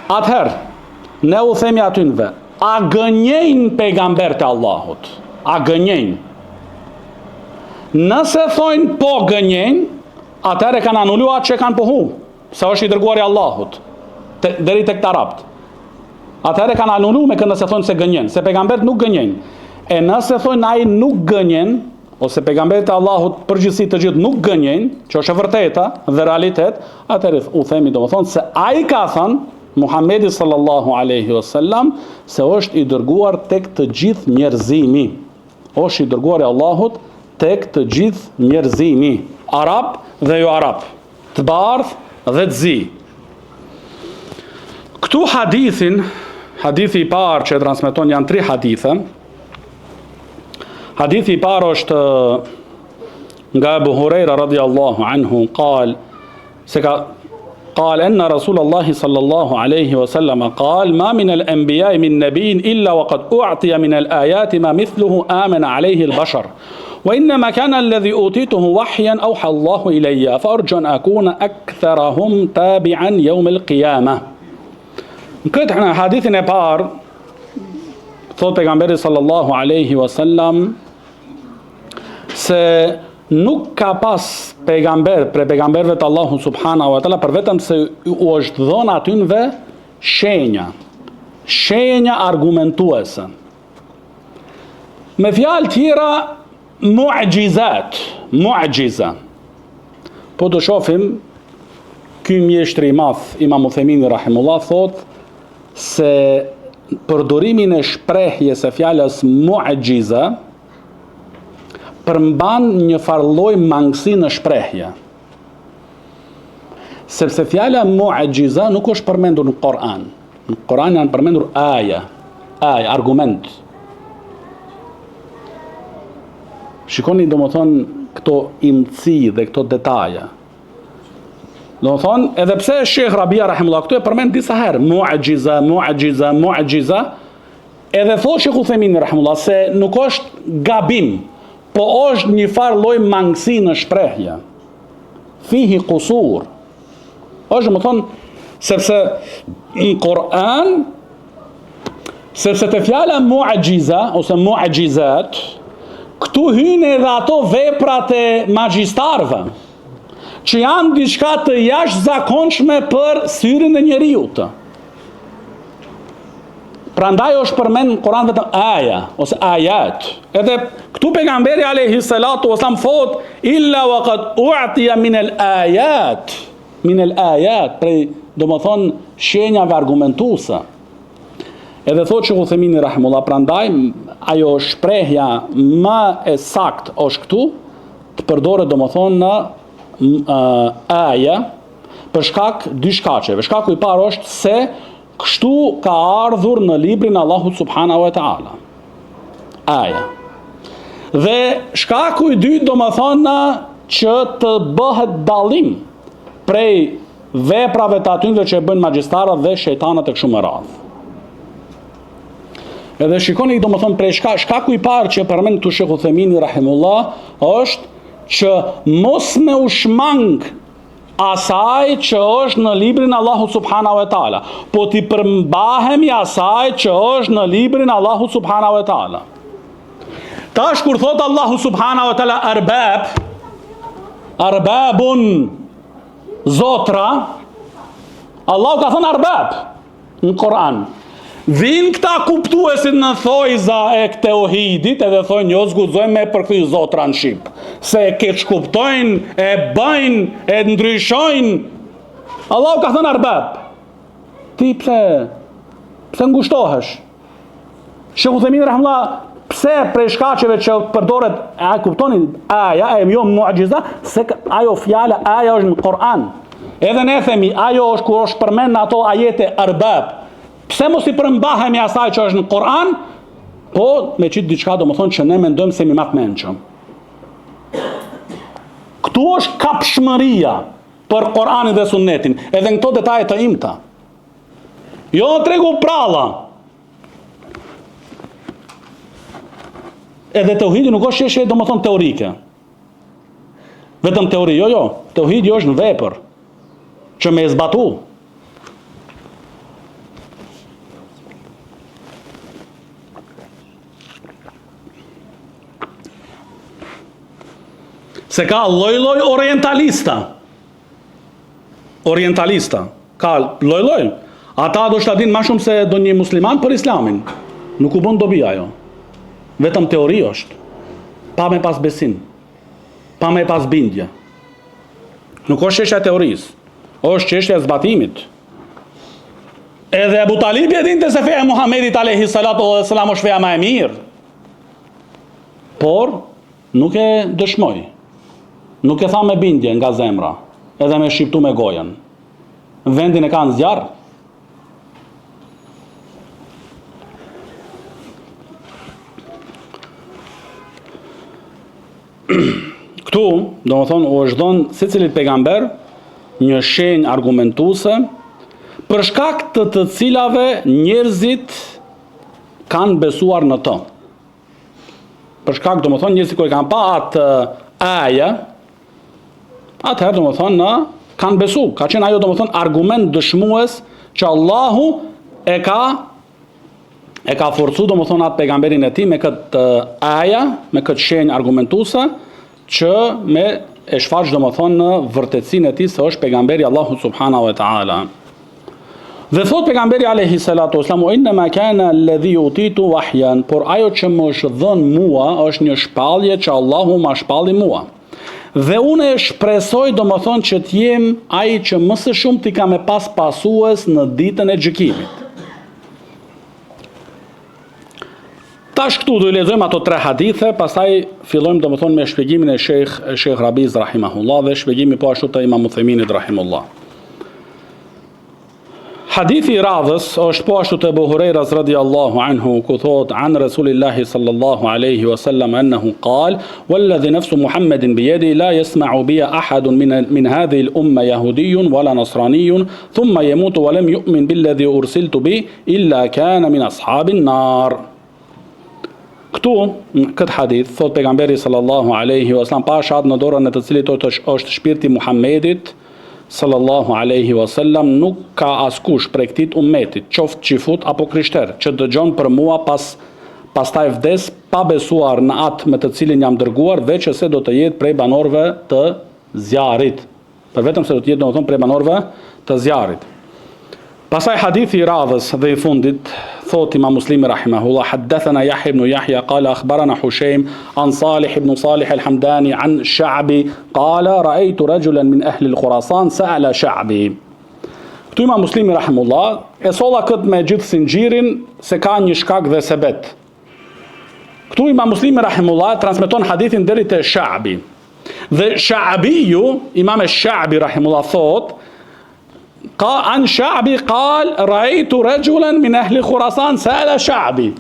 Atëherë, ne u themi atynve, a gënjejnë pejgambert e Allahut? A gënjejnë? Nëse thojnë po gënjejnë, atëherë kanë anulu atë që kanë pohu, se është i dërguari Allahut, deri tek të Arabt. Atëherë kanë anulu me kënë nëse thonë se gënjen, se pejgambert nuk gënjen. E nëse thonë ai nuk gënjen, ose pejgambert e Allahut përgjithësi të gjithë nuk gënjen, që është e vërteta dhe realitet, atëherë u themi domethënë se ai ka thënë Muhamedi sallallahu alaihi wasallam se është i dërguar tek të gjithë njerëzimi. Është i dërguar i Allahut tek të gjithë njerëzimi, arab dhe jo arab, të bardhë dhe të zi. Këtu hadithi i parë që e transmeton janë 3 hadithe. Hadithi i parë është nga Abu Huraira radhiyallahu anhu قال أن رسول الله صلى الله عليه وسلم قال ما من الأنبياء من نبي إلا وقد أعطي من الآيات ما مثله آمن عليه البشر وإنما كان الذي أوتيته وحيا أوحى الله إلي فأرجو أن أكون أكثرهم تابعا يوم القيامة. Këtë në hadithin e parë, thot pejgamberi sallallahu alaihi wasallam se nuk ka pas pejgamber pre pejgamberve të Allahu subhanahu wa taala për vetëm se u është dhënë atynve shenja argumentuese. Me fjalë tjera mu'gjiza. Po të shohim ky mjeshtri i madh Imam Uthemini rahimullah thot se përdorimin e shprehjes së fjalës mu'gjiza përmban një farlloj mangësi në shprehje. Sepse fjala mu'gjiza nuk është përmendur në Kur'an. Në Kur'an janë përmendur aja, argument. Shikoni domethënë këto imci dhe këto detaje. Domethënë, edhe pse Sheikh Rabia rahimullah këtu e përmend disa herë mu'gjiza, edhe thotë Sheikh Uthemini rahimullah se nuk është gabim, po është një farë lloj mangësi në shprehje. Fihi qusur. Është më thonë, sepse në Kur'an, sepse të fjala mu'gjiza ose mu'gjizat, këtu hynë edhe ato veprat e magjistarëve, që janë diçka të jashtëzakonshme për syrin e njeriut. Prandaj është përmend në Kur'an vetëm aja ose ayat. Edhe këtu pejgamberi alayhi salatu wasallam thot illa waqad u'tiya min al-ayat, prej domethën shenjave argumentuese. Edhe thot që Uthemini rahimullah, prandaj ajo shprehja më e saktë është këtu të përdoret domethën në aja për shkak dy shkaqeve. Shkaku i parë është se kështu ka ardhur në librin Allahut subhanahu wa taala. Aja. Dhe shkaku i dytë domethënë që të bëhet dallim prej veprave të atyre që bëjnë magjistarët dhe shejtanët e kështu me radhë. Edhe shikoni domethënë prej shkaku i parë që përmend këtu Sheikh Uthemini rahimullah është që mos me u shmang asaj që është në librin Allahu subhanahu wa taala, po t'i përmbahemi asaj që është në librin Allahu subhanahu wa taala. Tash kur thot Allahu subhanahu wa taala arbabun zotra, Allahu ka thënë arbab në Kur'an. Vin këta kuptuesit në thojza e tauhidit edhe thonë jo zguxojmë me përkthy zotra në shqip, se keq kuptojnë, e bëjnë, e ndryshojnë. Allahu ka thënë arbab. Ti pse ngushtohesh? Sheikh Uthemini rahimullah, pse prej shkaqeve që përdoret, a kuptoni aja, jo mu'gjiza, se ajo fjala aja është në Kur'an. Edhe ne themi ajo është kur është përmend në ato ajete arbab. Pse mos i përmbahemi asaj që është në Kur'an, po me qitë diçka domethënë që ne mendojmë se mi më të mençëm. Këtu është kapshmëria për Kur'anin dhe Sunnetin, edhe në këto detaje të imta. Jo tregu pralla. Edhe tauhidi nuk është çështje domethënë teorike. Vetëm teori, jo, tauhidi është në vepër. që me zbatu. Se ka lloj-lloj orientalista. Ka lloj-lloj. Ata do shta din ma shumë se do një musliman për islamin. Nuk u bën dobi ajo. Vetëm teori është. Pa me pas besim. Pa me pas bindje. Nuk është çështja e teorisë. Është çështja e zbatimit. Edhe Abu Talibi e dinte se feja e Muhamedit alayhi salatu wassalam është feja më e mirë. Por nuk e dëshmoi. Nuk e tha me bindje nga zemra, edhe me shqiptu me gojen. Vendin e kanë zjarr. Këtu, do më thonë, u është dhënë secilit pejgamber një shenjë argumentuese për shkak të cilave njerëzit kanë besuar në të. Për shkak, do më thonë, njerëzit kur kanë pa atë aje, atëherë, do më thonë, kanë besu. Ka qenë ajo, do më thonë, argument dëshmues që Allahu e ka forcu, do më thonë, atë pejgamberin e ti me këtë aja, me këtë shenjë argumentuese, që me e shfaq, do më thonë, në vërtetësinë e ti se është pejgamberi Allahu subhanahu wa ta'ala. Dhe thot pejgamberi alayhi salatu wasalam, inna ma kana alladhi utitu wahyan, por ajo që më është dhënë mua është një shpallje që Allahu ma shpalli mua. Dhe unë e shpresoj, do më thonë, që t'jem ai që më së shumë t'i ka me pas pasues në ditën e gjykimit. Tash këtu do i lexojmë ato 3 hadithe, pastaj fillojmë, do më thonë, me shpjegimin e Sheikh Rabiz rahimahullah dhe shpjegimi po ashtu të Imam Uthayminit rahimahullah. Hadithi I radhës është po ashtu të Abu Hurajras radhiyallahu anhu, ku thot an Rasulillahi sallallahu alaihi wasallam annahu qal, walladhi nafsu Muhammedin biyadi la yasma'u bi ahadun min hadhihi al-umma yahudiyyun wala nasraniyyun thumma yamutu wa lam yu'min billadhi ursiltu bi illa kana min ashabin nar. Këtu, këtë hadith, thot pejgamberi sallallahu alaihi wasallam, pashat në dorën e të cilit është shpirti Muhammedit sallallahu alaihi wasallam, nuk ka askush prej këtij ummetit, qoftë çifut apo krishter, që dëgjon për mua pastaj vdes pa besuar në atë me të cilin jam dërguar, veç se do të jetë prej banorëve të zjarrit. Për vetëm se do të jetë, domethënë, prej banorëve të zjarrit. Pastaj hadithi I radhës dhe I fundit, thot Imam Muslimi rahimahullah, haddathana Yahya ibn Yahya qala akhbarana Hushaym an Salih ibn Salih al-Hamdani an Sha'bi qala ra'aytu rajulan min ahli al-Khurasan sa'ala Sha'bi. Këtu Imam Muslimi rahimahullah e solla këtë me gjithë sinxhirin se ka një shkak dhe sebet. Këtu Imam Muslimi rahimahullah transmeton hadithin deri te Sha'bi. Dhe Sha'biu, Imam Sha'bi rahimahullah thot, عن شعبي قال رأيت رجلا من أهل خراسان سأل شعبي.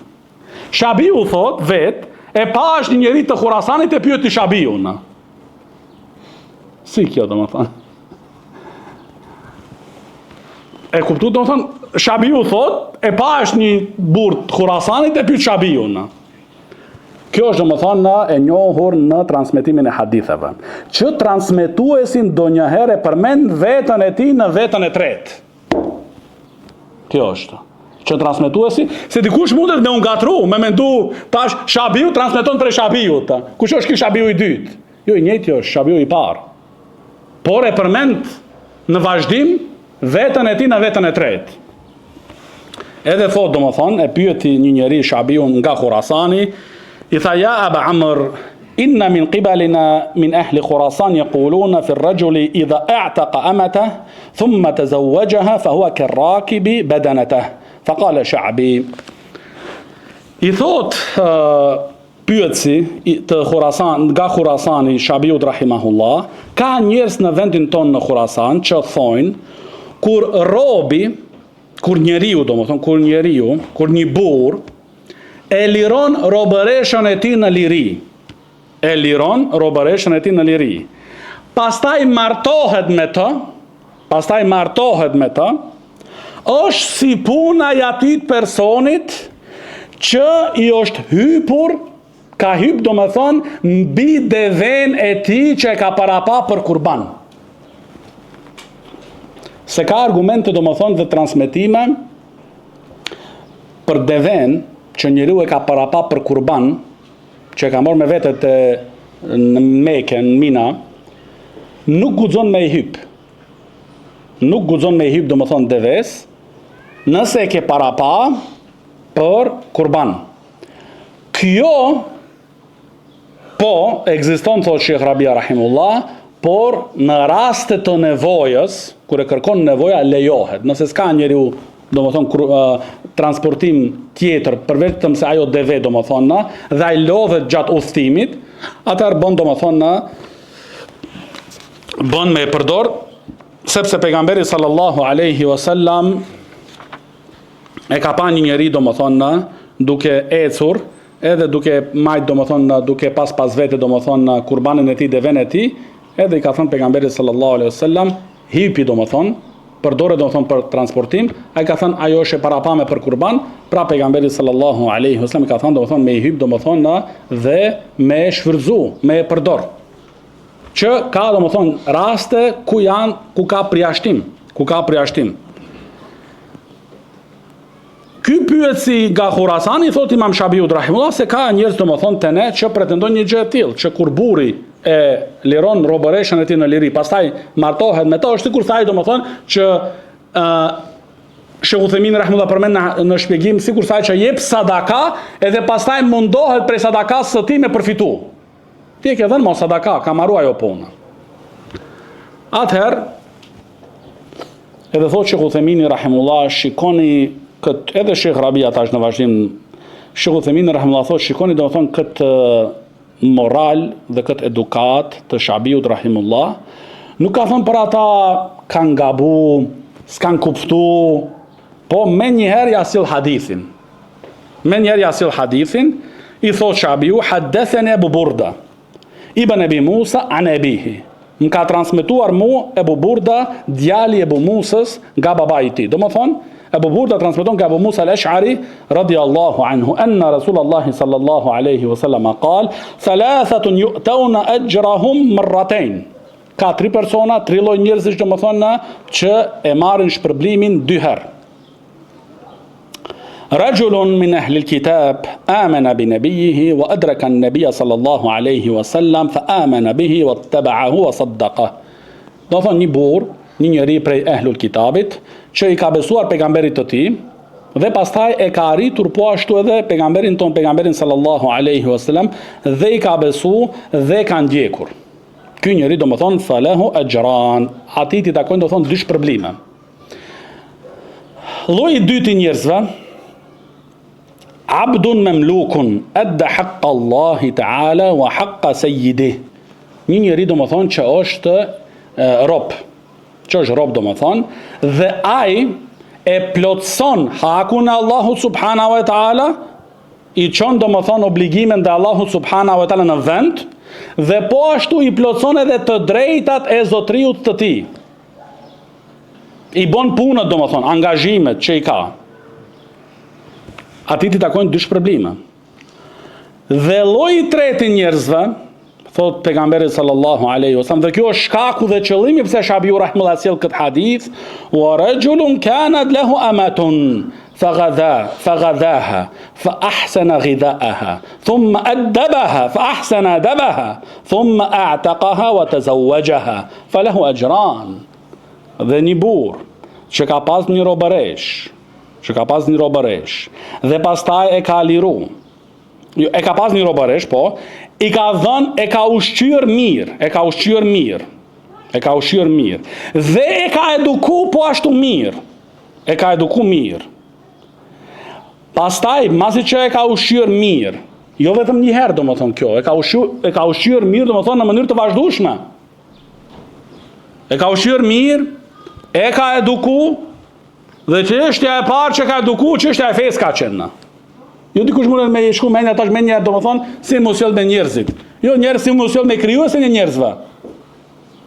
Shabiu thot vet, e pa është një njeri të Khurasanit e pyeti Shabiun. Si kjo, domethënë? E kuptu, domethënë, Shabiu thot, e pa është një burr të Khurasanit e pyet Shabiun. Kjo është, domethënë, e njohur në transmetimin e haditheve, që transmetuesin donjëherë përmend veten e tij në veten e tretë. Kjo është. Që transmetuesi, se dikush mundet me ungatru, me mendu, tash Shabiu transmeton prej Shabiut. Kush është ky Shabiu I dytë? Jo, I njëjti është Shabiu I parë. Por e përmend në vazhdim veten e tij në veten e tretë. Edhe thot, domethënë, e pyeti një njeri Shabiun nga Khurasani, I tha, ja Aba Amr, inna min qibalina min ahli Khurasan yaquluna fi ar-rajuli idha a'taqa amatahu thumma tazawwajaha fa huwa kar-rakibi badanatahu. Fa qala Sha'bi. I thot pyetësi të Khurasan, nga Khurasani, Shabiut rahimahullah, ka njerëz në vendin tonë në Khurasan që thonë kur robi, kur njeriu, domethënë kur një burr e liron robëreshën e tij në liri. E liron robëreshën e tij në liri. Pastaj martohet me të, është si puna I atij personit që I është hypur, ka hyp, domethënë, mbi deven e tij që e ka parapa për kurban. se ka argumente domethënë dhe transmetime për deven që njeriu e ka parapa për kurban, që e ka marrë me vete në Mekë, në Mina, nuk guxon me i hyp. Nuk guxon me i hyp domethënë deves, nëse e ke parapa për kurban. Kjo po ekziston, thot Sheikh Rabia rahimullah, por në raste të nevojës, kur e kërkon nevoja, lejohet. Nëse s'ka njeriu domethënë transportim tjetër përveçëm se ajo deve domethënë, dhe ai lodhet gjatë udhëtimit, atëherë bën domethënë bën me përdor, sepse pejgamberi sallallahu alaihi wasallam e ka pa një njeri domethënë duke ecur, edhe duke majt domethënë duke pas vete domethënë kurbanin e tij, deven e tij, edhe i ka thënë pejgamberi sallallahu alaihi wasallam, hipi domethënë, përdoret domethënë për transportim, ai ka thënë ajo është e parapame për kurban, pra pejgamberi sallallahu alaihi wasallam ka thënë domethënë me i hyp domethënë dhe me shfrytzu, me përdor. Që ka domethënë raste ku ka përjashtim. Ky pyetsi nga Khurasani, thot Imam Shabiut rahimullah, se ka njerëz domethënë te ne që pretendojnë një gjë e tillë, që kur burri e liron robëreshën e tij në liri, pastaj martohet me to, është sikur thaj domethënë që Sheikh Uthaymin rahimullah përmend në shpjegim, sikur thaj që jep sadaka edhe pastaj mundohet prej sadakas së tij me përfitu. Ti e ke dhënë mos sadaka, ka marrua ajo punë. Atëherë edhe thot Sheikh Uthaymin rahimullah, shikoni këtë, edhe Sheikh Rabia tash në vazhdim, Sheikh Uthaymin rahimullah thot, shikoni domethënë këtë moral dhe këtë edukat të Shabiut rahimullah, nuk ka thënë për ata kanë gabu, s'kan kuptu, po me njëherë jasil hadithin. I thot Shabiu, haddetheni Ebu Burda, Ibn Abi Musa an abihi. Më ka transmetuar mu Ebu Burda, djali Ebu Musës nga baba i tij. Domethënë, Ebu Burda transmeton nga Abu Musa al-Ash'ari radiyallahu anhu anna Rasulullah sallallahu alaihi wasallam qal thalathatun yu'tawna ajrahum marratayn. Ka 3 persona, 3 lloj njerëzish domethënë që e marrin shpërblimin 2 herë. Rajulun min ahli al-kitab amana bi nabiyhi wa adraka an-nabiy sallallahu alaihi wasallam fa amana bihi wattaba'ahu wa saddaqa. Do thonë një burr, një njeri prej ehlul kitabit, që i ka besuar pejgamberit të tij dhe pastaj e ka arritur po ashtu edhe pejgamberin sallallahu alaihi wasallam dhe i ka besu dhe ka ndjekur. Ky njeri domethënë falahu ajran, atij i takojnë domethënë 2 shpërblime. Lloji i dytë i njerëzve, abdun mamlukun adda haqqa Allahi ta'ala wa haqqa sayyidih. Një njeri domethënë që është rob, domethënë, dhe ai e plotson hakun e Allahut subhanahu wa ta'ala, i çon domethënë obligimin dhe Allahut subhanahu wa ta'ala në vend, dhe po ashtu i plotson edhe të drejtat e zotriut të tij. I bën punët domethënë, angazhimet që i ka. Atij i takojnë 2 shpërblime. Dhe lloji i tretë i njerëzve, thot pejgamberi sallallahu alaihi wasallam, dhe kjo është shkaku dhe qëllimi pse Shabiu rahimullah sjell këtë hadith, wa rajulun kanat lahu amatun faghadaha fa ahsana ghidaaha thumma addabaha fa ahsana adabaha thumma a'taqaha wa tazawwajaha falahu ajran. Dhe një burr që ka pas një robëresh, dhe pastaj e ka liru. E ka pas një robëresh, po, i ka dhënë, e ka ushqyer mirë. Dhe e ka eduku po ashtu mirë. Pastaj, masi që e ka ushqyer mirë, jo vetëm një herë domethënë kjo, e ka ushqyer mirë domethënë në mënyrë të vazhdueshme. E ka ushqyer mirë, e ka eduku, dhe çështja e parë që ka eduku, çështja e fesë ka qenë. Jo dikush mundet me shku me tash me një domethënë si mos sjell me njerëzit. Jo njerëz si mos sjell me krijuesin e njerëzve.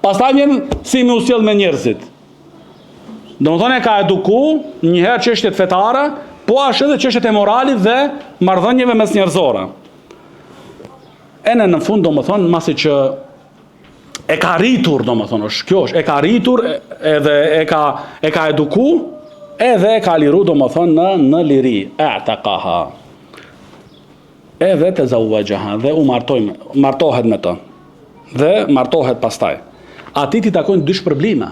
Pastaj vjen si mos sjell me njerëzit. Domethënë e ka eduku një herë çështjet fetare, po ashtu edhe çështjet e moralit dhe marrëdhënieve mes njerëzore. E në fund domethënë masi që e ka rritur, domethënë, kjo është, e ka rritur edhe e ka eduku, edhe e ka liru, domethënë, në liri, a'taqaha. Edhe të zawwajaha, dhe u martohet me të. Dhe martohet pastaj. Ati ti takojnë dy shpërblime.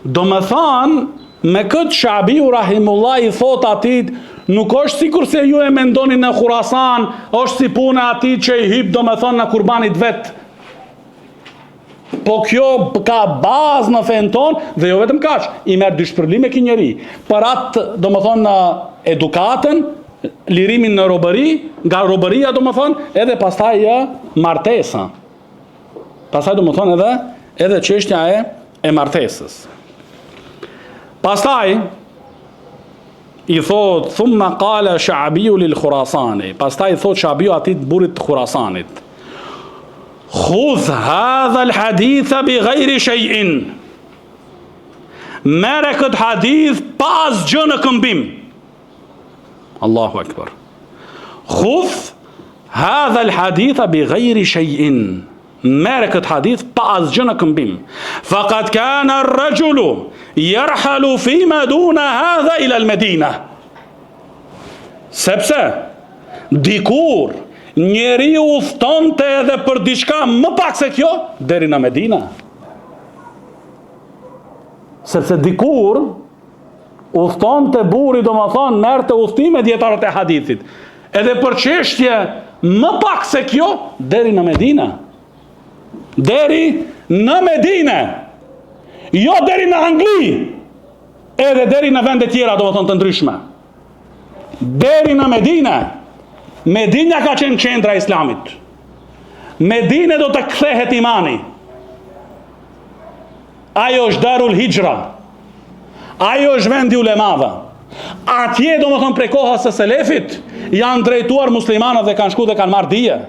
Domethënë, me këtë Shabiu rahimullah i thot atit, nuk është sikur se ju e mendoni në Khurasan, është si puna atit që i hip domethënë në kurbanit vetë. Po kjo ka bazë në fen ton, dhe jo vetëm kaq, i merr dy shpërblime ky njeri. Për atë domethënë edukatën, lirimin në robëri, nga robëria domethënë, edhe pastaj martesa. Pastaj domethënë edhe çështja e martesës. Pastaj i thot thumma qala Sha'biu lil Khurasani. Pastaj i thot Sha'biu atit burrit të Khurasanit. Khudh hadha al haditha bi ghayri shay'in. Merre këtë hadith pa asgjë në këmbim. Allahu akbar. Khudh hadha al haditha bi ghayri shay'in. Merre këtë hadith pa asgjë në këmbim. Faqad kana ar-rajulu yarhalu fima duna hadha ila al-Medina. Sepse dikur njeri udhtonte edhe për diçka më pak se kjo deri në Medina. Sepse dikur udhtonte burri, domethënë merrte udhtime dietarët e hadithit. Edhe për çështje më pak se kjo deri në Medina. Deri në Medina. Jo deri në Angli. Edhe deri në vende tjera, domethënë të ndryshme. Deri në Medina. Medina ka qenë qendra e Islamit. Medina do të kthehet imani. Ajo është Darul Hijra. Ajo është vendi ulemave. Atje domethënë prej kohës së selefit janë drejtuar muslimanët dhe kanë shku dhe kanë marrë dije.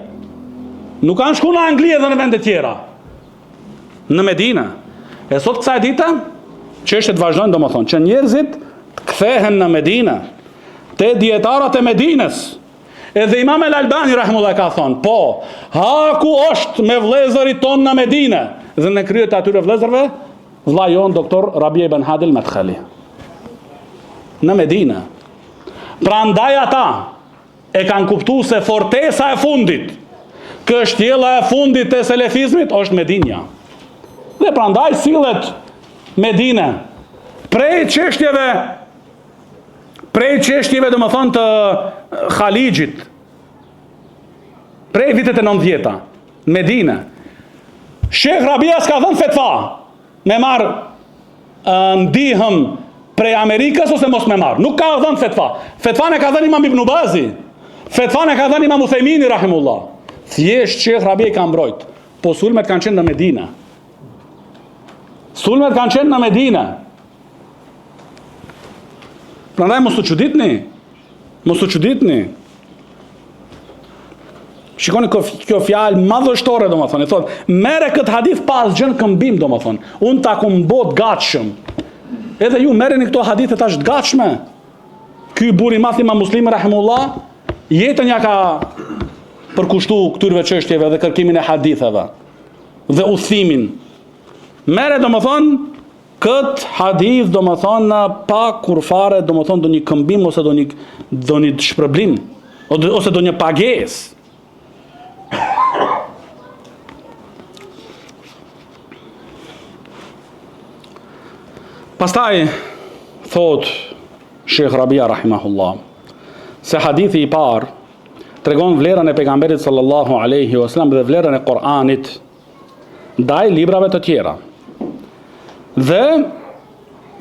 Nuk kanë shku në Angli dhe në vende tjera. Në Medina. E sot kësaj dite, çështjet vazhdojnë domethënë që njerëzit kthehen në Medina, te dietarët e Medinës. Edhe Imam el-Albani rahimullah ka thonë, po, haku është me vëllezërit ton në Medinë, dhe në kryet atyre vëllezërve, vëlla jon doktor Rabia ibn Hadi al-Madkhali. Në Medinë. Prandaj ata e kanë kuptuar se fortesa e fundit, kështjella e fundit të selefizmit është Medinja. Dhe prandaj sillet Medina prej çështjeve domethënë të Khaligjit, prej vitet e 90-ta, Medina. Sheikh Rabia s'ka dhënë fetva me marr ndihëm prej Amerikës ose mos me marr. Nuk ka dhënë fetva. Fetvan e ka dhënë Imam Ibn Bazi. Fetvan e ka dhënë Imam Uthaymini rahimullah. Thjesht Sheikh Rabia ka mbrojt. Po sulmet kanë qenë në Medina. Sulmet kanë qenë në Medina. Prandaj mos u çuditni. Mos u çuditni. Shikoni kjo fjalë madhështore domethënë, thotë, merre këtë hadith pa asgjë në këmbim domethënë. Unë ta kumbot gatshëm. Edhe ju merreni këto hadithe tash të gatshme. Ky burr i madh Imam Muslimi rahimullah, jetën ja ka përkushtuar këtyre çështjeve dhe kërkimin e haditheve dhe udhimin. Merre domethënë kët hadith domethënë pa kurfare domethënë do një këmbim ose do një shpërblim ose do një pagesë. Pastaj thot Sheikh Rabia rahimahullah se hadithi i parë tregon vlerën e pejgamberit sallallahu alaihi wasallam dhe vlerën e Kur'anit ndaj librave të tjera. Dhe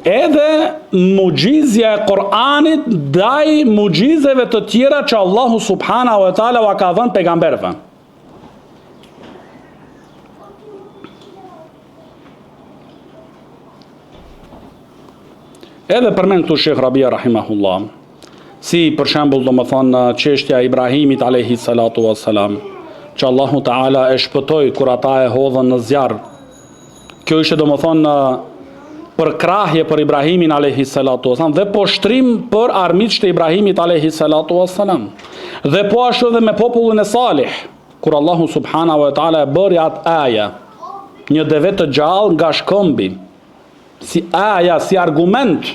edhe mugjizja e Kur'anit ndaj mugjizeve të tjera që Allahu subhanahu wa taala u ka dhënë pejgamberëve. Edhe përmend këtu Sheikh Rabia rahimahullah, si për shembull domethënë çështja e Ibrahimit alayhi salatu wassalam, që Allahu Taala e shpëtoi kur ata e hodhën në zjarr. Kjo ishte domethënë për krahje për Ibrahimin alayhi salatu wassalam dhe poshtrim për armiqtë e Ibrahimit alayhi salatu wassalam. Dhe po ashtu edhe me popullin e Salih, kur Allahu subhanahu wa taala e bëri atë aje një deve të gjallë nga shkëmbi, si aja, si argument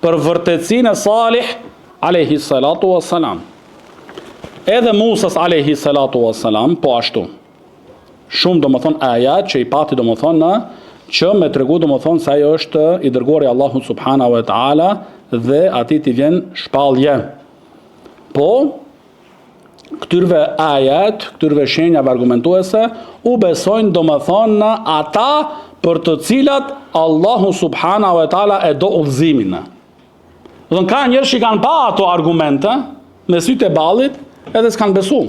për vërtetësinë e Salih alayhi salatu wassalam. Edhe Musas alayhi salatu wassalam po ashtu. Shumë domethën ajat që i pati domethën që me tregu domethën se ajo është i dërguari i Allahut subhanahu wa taala dhe atij t'i vjen shpallje. Po këtyrve ajat, këtyrve shenjave argumentuese u besojnë domethën ata për të cilat Allahu subhanahu wa taala e do udhëzimin. Dhe ka njerëz që kanë pa ato argumente me sytë e ballit edhe s'kan besu.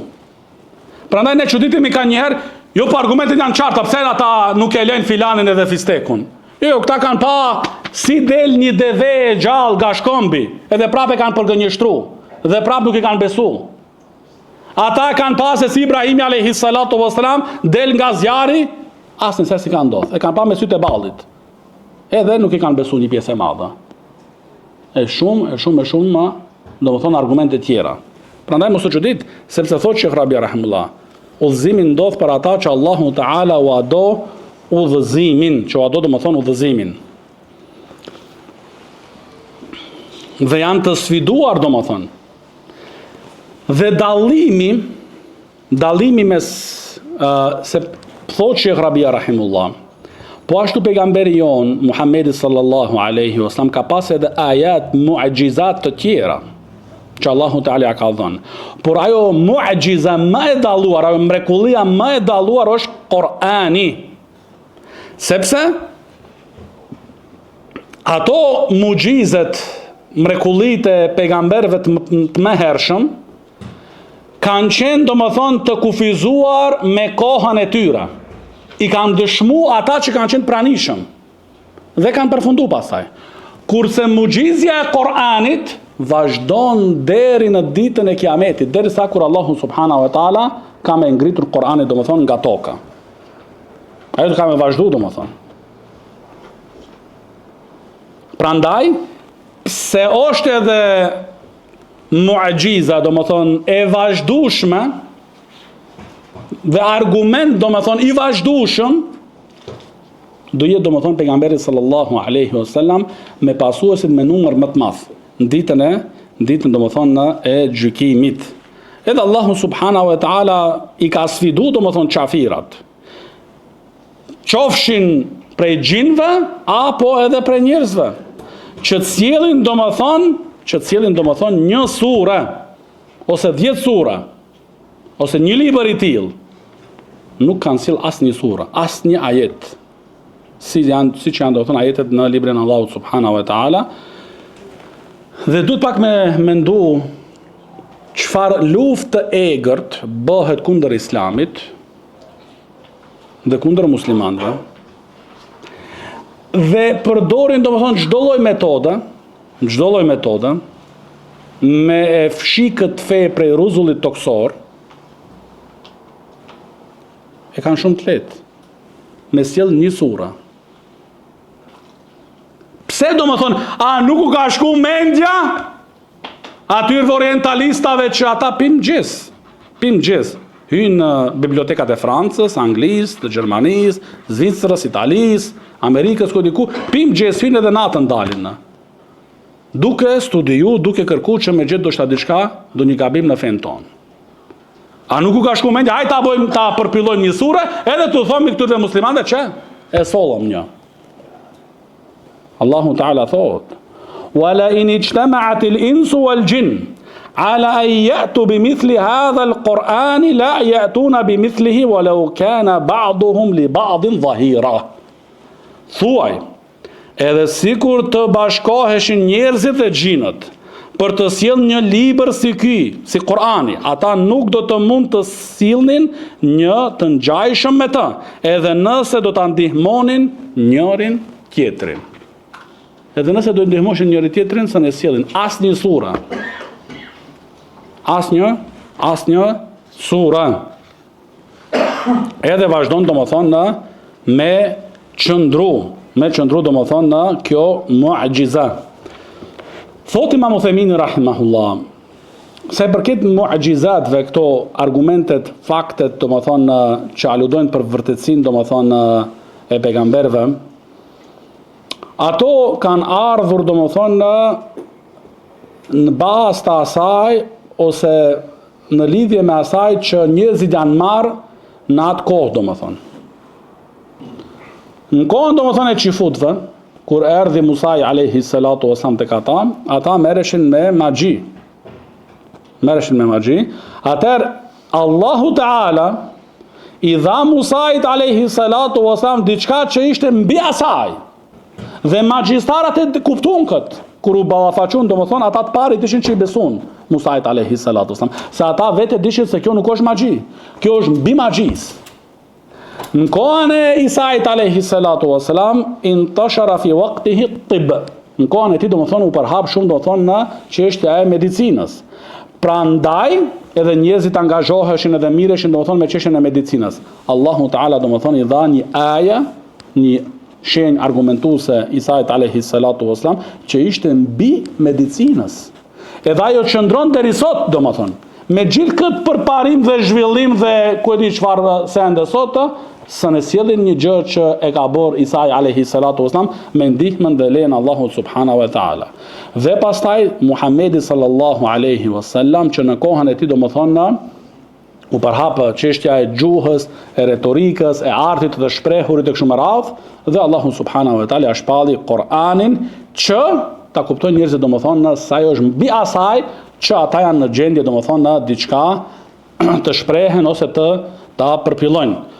Prandaj ne çuditemi ka njëherë, jo po argumentet janë qarta, pse ata nuk e lejnë filanin edhe fistekun. Jo, këta kanë pa si del një deve e gjallë nga shkëmbi, edhe prapë kanë përgënjeshtru, dhe prapë nuk i kanë besu. Ata kanë pa se si Ibrahimi alayhi salatu wassalam del nga zjarri, asnjë se si ka ndodhur. E kanë pa me sytë e ballit. Edhe nuk i kanë besu një pjesë e madhe. E shumë, domethënë argumente tjera. Prandaj mos u çudit, sepse thotë Sheikh Rabi rahimullah, udhëzimi ndodh për ata që Allahu Teala u do udhëzimin, që u do domethënë udhëzimin. Dhe janë të sfiduar domethënë. Dhe dallimi mes se thotë Sheikh Rabi rahimullah, po ashtu pejgamberi jon Muhamedi sallallahu alaihi wasallam ka pas edhe ayat mu'jizat të tjera që Allahu Teala ka dhënë. Por ajo mu'jiza më e dalluar, ajo mrekullia më e dalluar është Kur'ani. Sepse ato mu'jizat, mrekullitë e pejgamberëve të mëhershëm kanë qenë domethënë të kufizuar me kohën e tyre. I kanë dëshmu ata që kanë qenë pranishëm dhe kanë përfundu pasaj. Kurse mugjizja e Kur'anit vazhdon deri në ditën e Kiametit, deri sa kur Allahu subhanahu wa taala ka me ngritur Kur'anit domethënë nga toka. Ajo ka me vazhdu domethënë. Prandaj se është edhe mu'jiza domethënë e vazhdueshme dhe argument domethënë i vazhdueshëm do jetë domethënë pejgamberi sallallahu alaihi wasallam me pasuesit me numër më të madh në ditën domethënë e gjykimit. Edhe Allahu subhanahu wa taala i ka sfidu domethënë qafirat. Qofshin prej gjinve apo edhe prej njerëzve, që sjellin domethënë një sure ose 10 sura ose një libër i tillë, nuk kanë sill asnjë sura, asnjë ajet, siç janë domethënë ajetet në librin e Allahut subhanahu wa taala. Dhe duhet pak me mendu çfarë luftë e egërt bëhet kundër Islamit dhe kundër muslimanëve. Dhe përdorin domethënë çdo lloj metode me e fshi këtë fe prej rruzullit toksor. E kanë shumë të lehtë me sjell një sura. Pse domethënë, a nuk u ka shku mendja atyre orientalistave që ata pinë gjys, hynë në bibliotekat e Francës, Anglisë, të Gjermanisë, Zvicrës, Italisë, Amerikës, kodiku, pinë gjys, hynë edhe natën dalin. Duke studiu, duke kërku që me gjetë do shta diçka, do një gabim në fen tonë. A nuk u ka shku mendja, hajta bojmë ta përpillojmë një sure, edhe të thomi këtyre muslimanëve që e sollëm një. Allahu Ta'ala thot: "Wala in ijtama'at al-insu wal-jinn ala an ya'tu bimithli hadha al-Qur'an la ya'tuna bimithlihi walau kana ba'duhum li ba'din dhahira." Thuaj, edhe sikur të bashkoheshin njerëzit dhe xhinët për të sjellë një libër si ky, si Kur'ani, ata nuk do të mund të sillnin një të ngjajshëm me të, edhe nëse do ta ndihmonin njërin tjetrin. Edhe nëse do ndihmoshin njëri tjetrin, se ne sjellin asnjë sura. Asnjë sura. Edhe vazhdon domethënë me qëndru domethënë në kjo mu'jiza. Thot Imam Uthemini rahimahullah, se përket mu'jizatve, këto argumentet, faktet domethënë që aludojnë për vërtetësinë domethënë e pejgamberëve, ato kanë ardhur domethënë në bazë të asaj ose në lidhje me asaj që njerëzit janë marrë në atë kohë domethënë. Në kohën domethënë e çifutëve, kur erdhi Musa alayhi salatu wasalam tek ata merreshin me magji. Atëherë Allahu Teala i dha Musait alayhi salatu wasalam diçka që ishte mbi asaj. Dhe magjistarat e kuptuan këtë. Kur u ballafaqun, domethënë ata të parit ishin që i besuan Musait alayhi salatu wasalam, se ata vetë dishin se kjo nuk është magji. Kjo është mbi magjisë. Në kohën e Isait alayhi salatu wasalam intashara fi waqtihi at-tibb. Në kohën e tij domethënë u përhap shumë domethënë në çështja e medicinës. Prandaj edhe njerëzit angazhoheshin edhe mireshin domethënë me çështjen e medicinës. Allahu Teala domethënë i dha një aje, një shenjë argumentuese Isait alayhi salatu wasalam që ishte mbi medicinës. Edhe ajo qëndron deri sot domethënë. Me gjithë këtë përparim dhe zhvillim dhe ku e di çfarë sende sot, së ne sjellin një gjë që e ka bërë Isai alayhi salatu wasalam me ndihmën dhe lejen Allahut subhanahu wa taala. Dhe pastaj Muhamedi sallallahu alaihi wasallam që në kohën e tij domethënë u përhapë çështja e gjuhës, e retorikës, e artit të shprehurit e kështu me radhë, dhe Allahu subhanahu wa taala shpalli Kur'anin që ta kuptojnë njerëzit domethënë se ajo është mbi asaj që ata janë në gjendje domethënë në diçka të shprehen ose ta përpillojnë.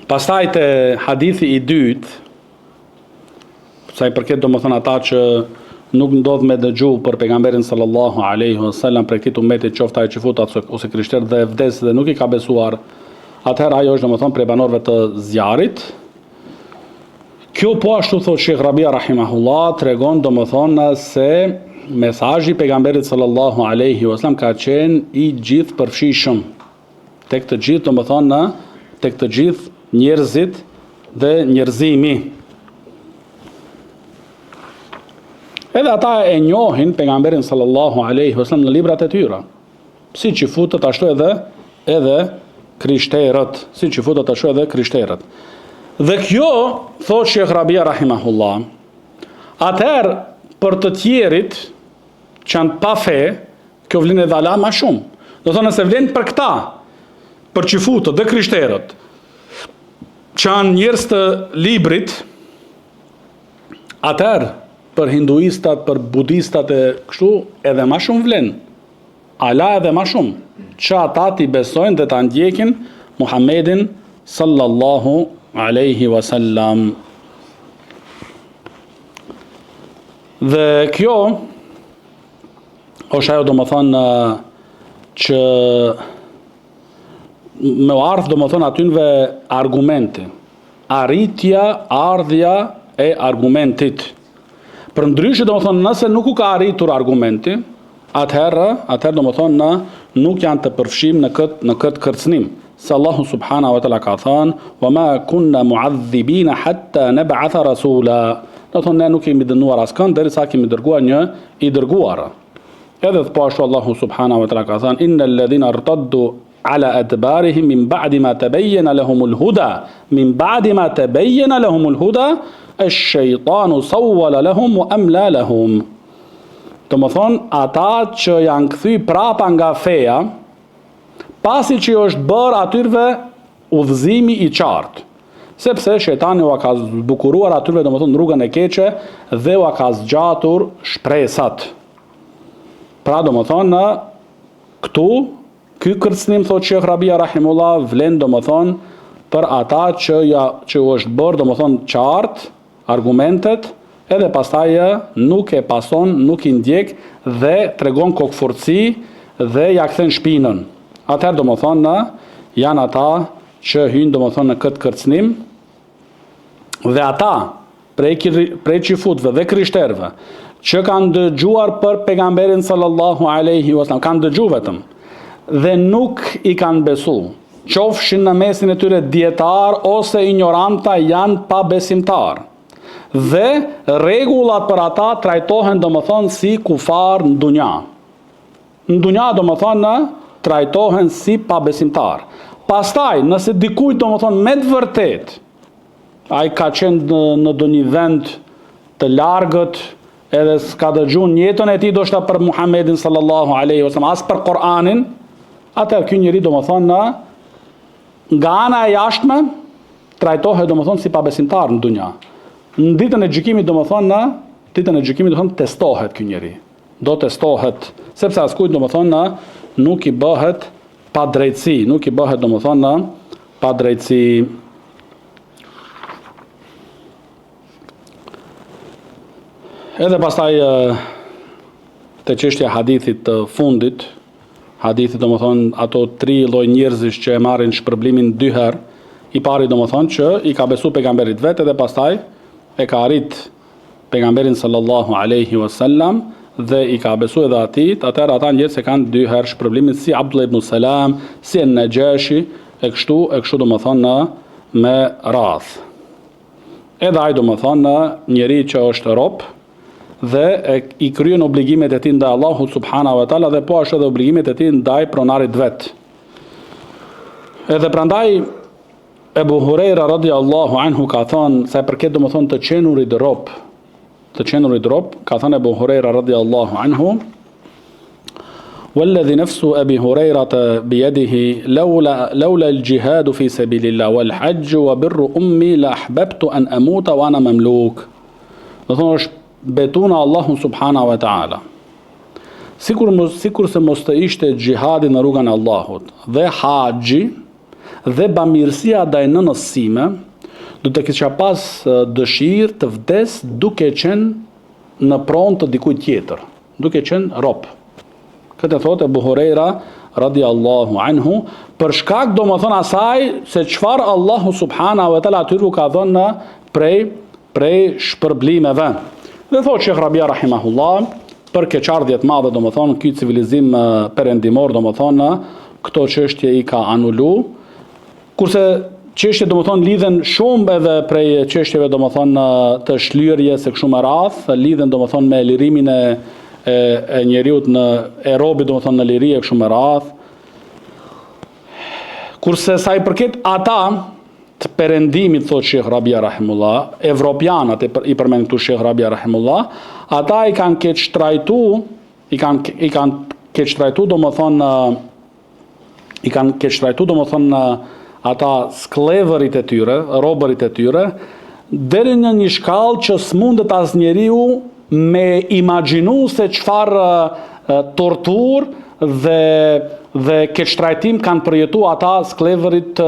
Pastaj te hadithi i dytë, sa i përket domethënë ata që nuk ndodh me dëgju për pejgamberin sallallahu alaihi wasallam për këtë umetit, qoftë ai çifut ose krishter dhe vdes dhe nuk i ka besuar, atëherë ajo është domethënë prej banorëve të zjarrit. Kjo po ashtu thotë Sheikh Rabia rahimahullah tregon domethënë se mesazhi i pejgamberit sallallahu alaihi wasallam ka qenë i gjithë përfshishëm tek të gjithë domethënë tek të gjithë njerëzit dhe njerëzimi. Edhe ata e njohin pejgamberin sallallahu alaihi wasallam në librat e tyre. Si që futët ashtu edhe krishterët, Dhe kjo, thot Sheikh Rabia rahimahullah, atëherë për të tjerit që janë pa fe, kjo vlen edhe ala ma shumë. Do thonë se vlen për këta, për qifutët dhe krishterët, që janë njerëz të librit, atëherë për hinduistat, për budistat e kështu, edhe ma shumë vlen. Ala edhe ma shumë, që ata ti besojnë dhe ta ndjekin Muhammedin sallallahu alaihi wasallam. Dhe kjo është ajo domethënë që me ardh domethënë atynve argumente. Arritja, ardhja e argumentit. Për ndryshe domethënë nëse nuk u ka arritur argumenti, atëherë domethënë nuk janë të përfshim në këtë kërcënim. Se Allahu subhanahu wa taala ka thënë: "Wa ma kunna mu'adhibina hatta nab'atha rasula." Do thonë ne nuk kemi dënuar askënd derisa kemi dërguar një i dërguar. Edhe po ashtu Allahu subhanahu wa taala ka thënë: "Innal ladhina irtaddu ala adbarihim min ba'di ma tabayyana lahumul huda, min ba'di ma tabayyana lahumul huda, ash-shaytanu sawwala lahum wa amla lahum." Do të thonë ata që janë kthy prapa nga feja, pasi që është bërë atyre udhëzimi i qartë, sepse shejtani u ka zbukuruar atyre domethënë rrugën e keqe dhe u ka zgjatur shpresat. Pra domethënë këtu ky kërcënim thot Sheikh Rabia rahimullah vlen domethënë për ata që u është bërë domethënë qartë argumentet, edhe pastaj nuk e pason, nuk i ndjek dhe tregon kokforci dhe ja kthen shpinën. Atëherë domethënë janë ata që hyjnë domethënë në këtë kërcënim, dhe ata prej qifutëve dhe krishterëve që kanë dëgjuar për pejgamberin sallallahu alaihi wasallam, kanë dëgjuar vetëm dhe nuk i kanë besu, qofshin në mesin e tyre dietar ose ignoranta, janë pa besimtar. Dhe rregullat për ata trajtohen domethënë si kufar në dunja. Në dunja domethënë trajtohen si pa besimtar. Pastaj, nëse dikujt domethënë me të vërtet ai ka qenë në ndonjë vend të largët, edhe s'ka dëgjuar jetën e tij ndoshta për Muhamedit sallallahu alaihi wasallam, as për Kur'anin, atëherë ky njeri domethënë nga ana e jashtme trajtohet domethënë si pabesimtar në dunja. Në ditën e gjykimit domethënë testohet ky njeri. Do testohet, sepse askujt domethënë nuk i bëhet pa drejtësi, nuk i bëhet domethënë pa drejtësi. Edhe pastaj te çështja e hadithit të fundit, hadithi domethënë ato 3 lloj njerëzish që e marrin shpërblimin 2 herë, i pari domethënë që i ka besu pejgamberit vetë dhe pastaj e ka arrit pejgamberin sallallahu alaihi wasallam dhe i ka besu edhe atit, atëherë ata njerëz që kanë 2 herë shpërblimin si Abdullah ibn Salam, si Najashi, e kështu domethënë me radh. Edhe ai domethënë njeri që është rob dhe i kryen obligimet e tij ndaj Allahut subhanahu wa taala dhe po ashtu edhe obligimet e tij ndaj pronarit vet. Edhe prandaj Ebu Hurajra radiallahu anhu ka thënë, sa përket domethënë të qenurit rob, ka thënë Ebu Hurajra radiallahu anhu: "Walladhi nafsu Abi Hurayrata biyadihi lawla al-jihad fi sabilillah wal hajj wa birru ummi la ahbabtu an amuta wa ana mamluk." Do thonë është betuna Allahun subhanahu wa taala. Sikur se mos të ishte xhihadi në rrugën e Allahut dhe haxhi dhe bamirësia ndaj nënës sime, do të kisha pas dëshirë të vdes duke qenë në pronë të dikujt tjetër, duke qenë rob. Këtë thotë Ebu Hurajra radiallahu anhu, për shkak domethënë asaj se çfarë Allahu subhanahu wa taala atyre ka dhënë prej shpërblimeve. Dhe thotë Sheikh Rabia rahimahullah, për keqardhje të madhe domethënë ky civilizim perëndimor domethënë këto çështje i ka anulu, kurse çështjet domethënë lidhen shumë edhe prej çështjeve domethënë të shlyrjes së kështu me radh, lidhen domethënë me lirimin e njeriut e robit domethënë në liri e kështu me radh. Kurse sa i përket ata të perëndimit, thot Sheikh Rabia rahimullah, evropianët i përmend këtu Sheikh Rabia rahimullah, ata i kanë keq trajtu domethënë ata skleverit e tyre, robërit e tyre, deri në një shkallë që s'mundet as njeriu me imagjinu se çfarë tortur dhe keq trajtim kanë përjetu ata skleverit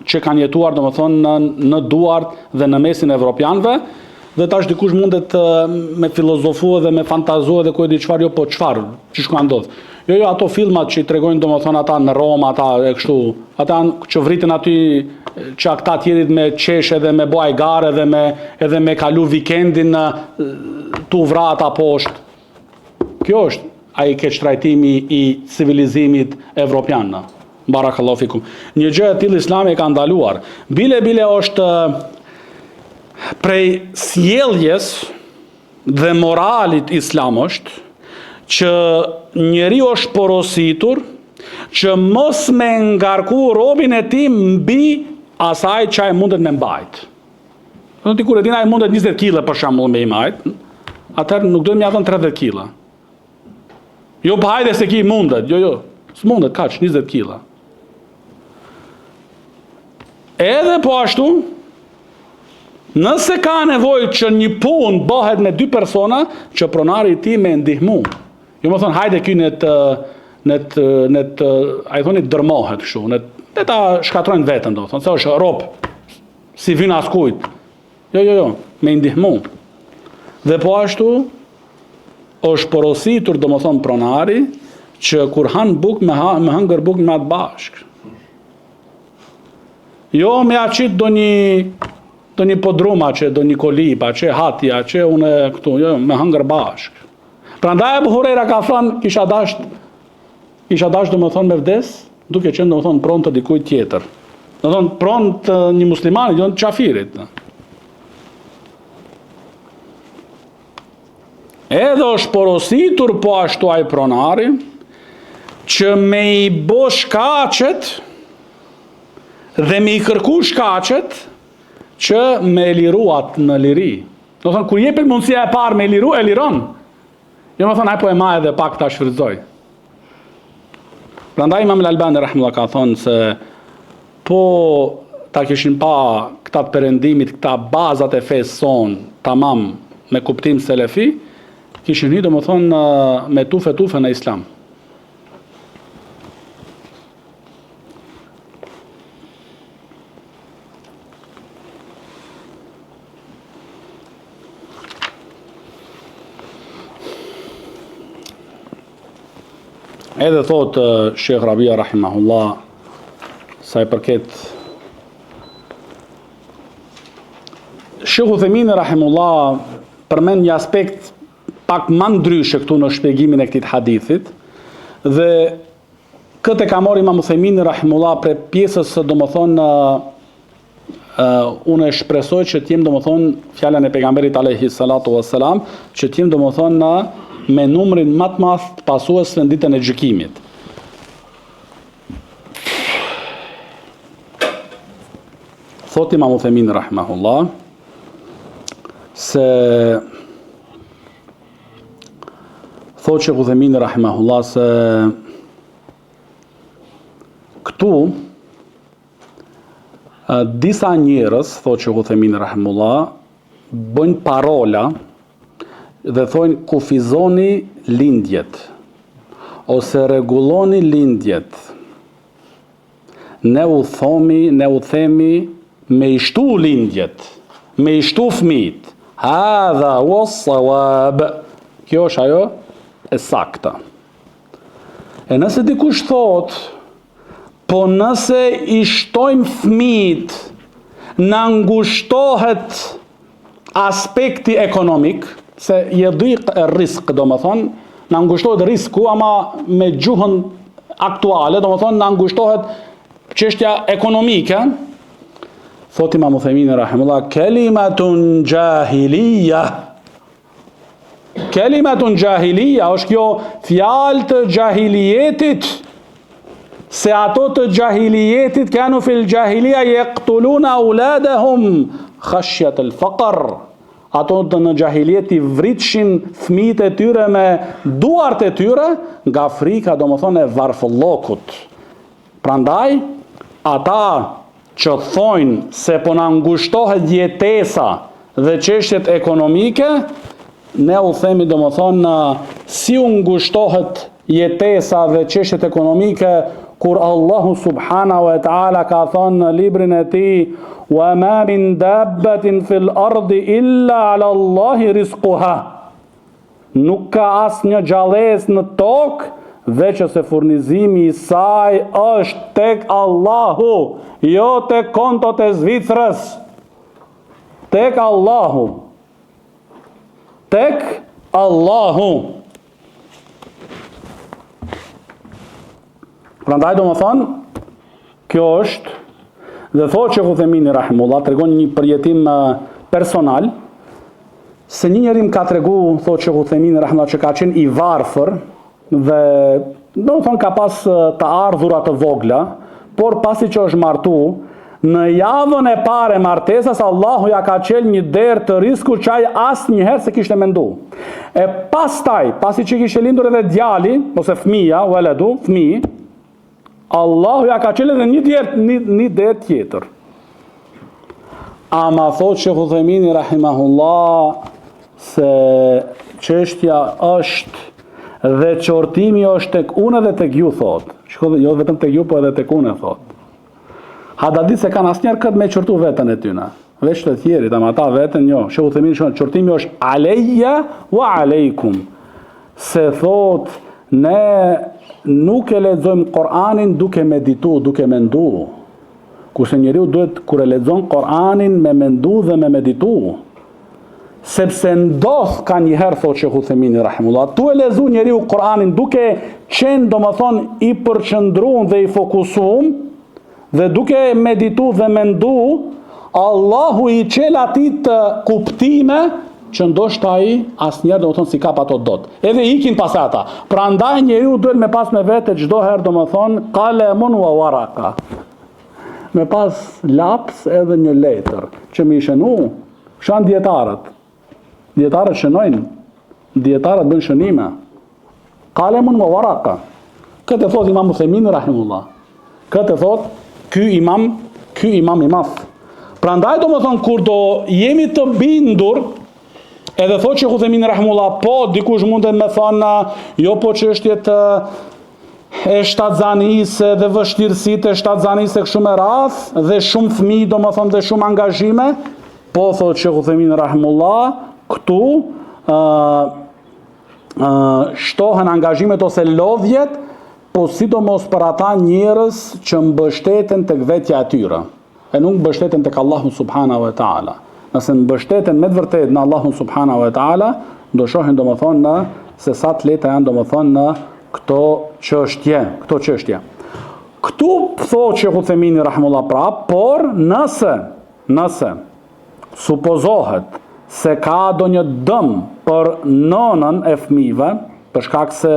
që kanë jetuar domethënë në duart dhe në mesin e evropianëve, dhe tash dikush mundet me filozofu dhe me fantazu dhe ku e di çfarë, jo po çfarë, çish ka ndodh. Jo, ato filmat që i tregojnë domethënë ata në Rom, ata e kështu, ata që vritën aty që ata tjerit me qeshe dhe me boj gare edhe me kalu vikendin tu vra ata poshtë. Kjo është ai keq trajtimi i civilizimit evropian. Barakallahu fikum. Një gjë e tillë Islami e ka ndaluar. Bile është prej sjelljes dhe moralit islam është që njeriu është porositur që mos me ngarku robin e tij mbi asaj që ai mundet me mbajt. Do të kur e din ai mundet 20 kg për shembull me i mbajt, atëherë nuk do të më japën 30 kg. Jo pa hajde se ki mundet, jo, s'mundet kaq 20 kg. Edhe po ashtu, nëse ka nevojë që një punë bëhet me 2 persona, që pronari i tij me ndihmu. Jo më thon hajde ky ai thoni dërmohet kështu, ne ta shkatrojnë veten do thonë, se është rob. Si vjen askujt. Jo, me ndihmu. Dhe po ashtu është porositur domethënë pronari që kur han buk me hëngër buk me atë bashk. Jo me aqit do një podruma që do një kolipa që hatja që une këtu, jo, me hëngër bashk. Prandaj Abu Huraira ka thënë kisha dash domethënë me vdes duke qenë domethënë pronë të dikujt tjetër. Domethënë pronë të një muslimani, jo të qafirit. Edhe është porositur po ashtu ai pronari që me i bo shkaqet dhe me i kërku shkaqet që me liruat në liri. Do thonë, kur jepet mundësia e parë me liru, e liron. Jo më thonë, ai po e ma edhe pak ta shfrytëzoj. Prandaj Imam Al-Albani rahimahullah ka thonë se po ta kishin pa këta të perëndimit, këta bazat e fesë son, tamam me kuptim selefi, kishin hyrë domethënë me tufe në islam. Edhe thot Sheikh Rabia rahimahullah sa i përket Sheikh Uthemini rahimahullah përmend një aspekt pak më ndryshe këtu në shpjegimin e këtij hadithit dhe këtë e ka marrë Imam Uthemini rahimahullah për pjesës së domethënë unë e shpresoj që t'jem domethënë fjalën e pejgamberit alayhi salatu wassalam që t'jem domethënë me numrin më të madh të pasuesve në ditën e gjykimit. Thot Imam Uthemini rahimahullah se thot që Uthemini rahimahullah se këtu disa njerëz, thot që Uthemini rahimahullah, bëjnë parola dhe thojnë kufizoni lindjet ose rregulloni lindjet. Ne u themi me i shtu lindjet, me i shtu fëmijët. Hadha was-sawab. Kjo është ajo e sakta. E nëse dikush thot, po nëse i shtojmë fëmijët, na ngushtohet aspekti ekonomik, se yediq ar-rizq, domethënë na ngushtohet risku, ama me gjuhën aktuale, domethënë na ngushtohet çështja ekonomike. Thot Imam Uthemini rahimahullah, kelimatun jahiliya. Kelimatun jahiliya është kjo fjalë të jahilijetit, se ato të jahilijetit kanu fil jahiliya yaqtuluna auladahum khashyat al-faqr. Ato në gjahiliet i vritshin fëmijët e tyre me duart e tyre nga frika domethënë e varfëllokut. Prandaj ata që thojnë se po na ngushtohet jetesa dhe çështjet ekonomike, ne u themi domethënë si u ngushtohet jetesa dhe çështjet ekonomike kur Allahu subhanahu wa taala ka thënë në librin e tij wa ma min dabbatin fil ardi illa ala Allahi rizquha. Nuk ka asnjë gjallëzë në tokë veç se furnizimi i saj është tek Allahu, jo tek kontot e Zvicrës. Tek Allahu. Tek Allahu. Prandaj domethënë kjo është. Dhe thot që Uthemini rahimullah tregon një përjetim personal se një njeri më ka tregu, thot që Uthemini rahimullah, që ka qenë i varfër dhe do të thonë ka pas të ardhura të vogla, por pasi që është martu, në javën e parë e martesës Allahu ja ka qel një derë të risku që ai asnjëherë se kishte mendu. E pastaj, pasi që kishte lindur edhe djali ose fëmia, waledu, fëmijë, Allahu ja ka qelë edhe një derë tjetër. Ama thot që Uthemini rahimahullah se çështja është dhe qortimi është tek unë dhe tek ju, thot. Jo vetëm tek ju, po edhe tek unë, thot. Hadadit se kanë asnjëherë këtë me qortu veten e tyna. Veç të tjerit, ama ata veten jo. Që Uthemini thonë qortimi është aleja wa aleikum. Se thot ne nuk e lexojmë Kur'anin duke meditu, duke mendu. Kurse njeriu duhet kur e lexon Kur'anin me mendu dhe me meditu. sepse ndodh ka njëherë, thotë Sheikh Uthemini rahimullah, tu e lezu njeriu Kur'anin duke qenë domethënë i përqendruar dhe i fokusuar dhe duke meditu dhe mendu, Allahu i qel atij të kuptime që ndoshta ai asnjëherë domethënë si kap ato dot. Edhe ikin pas ata. Prandaj njeriu duhet me pas me vete çdo herë domethënë qalamun wa waraka. Me pas laps edhe një letër që më shënu, shan dietarët. Dietarët shënojnë, dietarët bën shënime. Qalamun wa waraka. Këtë thot Imam Uthemini rahimullah. Këtë thot ky imam i madh. Prandaj domethënë kur do jemi të bindur, edhe thot që Uthemini rahimullah, po dikush mundet me thonë, jo po çështjet e shtatzanisë dhe vështirësitë e shtatzanisë kështu me radh dhe shumë fëmijë domethënë dhe shumë angazhime, po thot që Uthemini rahimullah, këtu shtohen angazhimet ose lodhjet, po sidomos për ata njerëz që mbështeten tek vetja e tyre, e nuk mbështeten tek Allahu subhanahu wa taala. Nëse mbështeten me të vërtetë në Allahun subhanahu wa taala, do shohin domethënë në se sa të lehta janë domethënë në këto çështje. Këtu thotë Sheikh Uthemini rahimullah prap, por nëse supozohet se ka ndonjë dëm për nënën e fëmijëve, për shkak se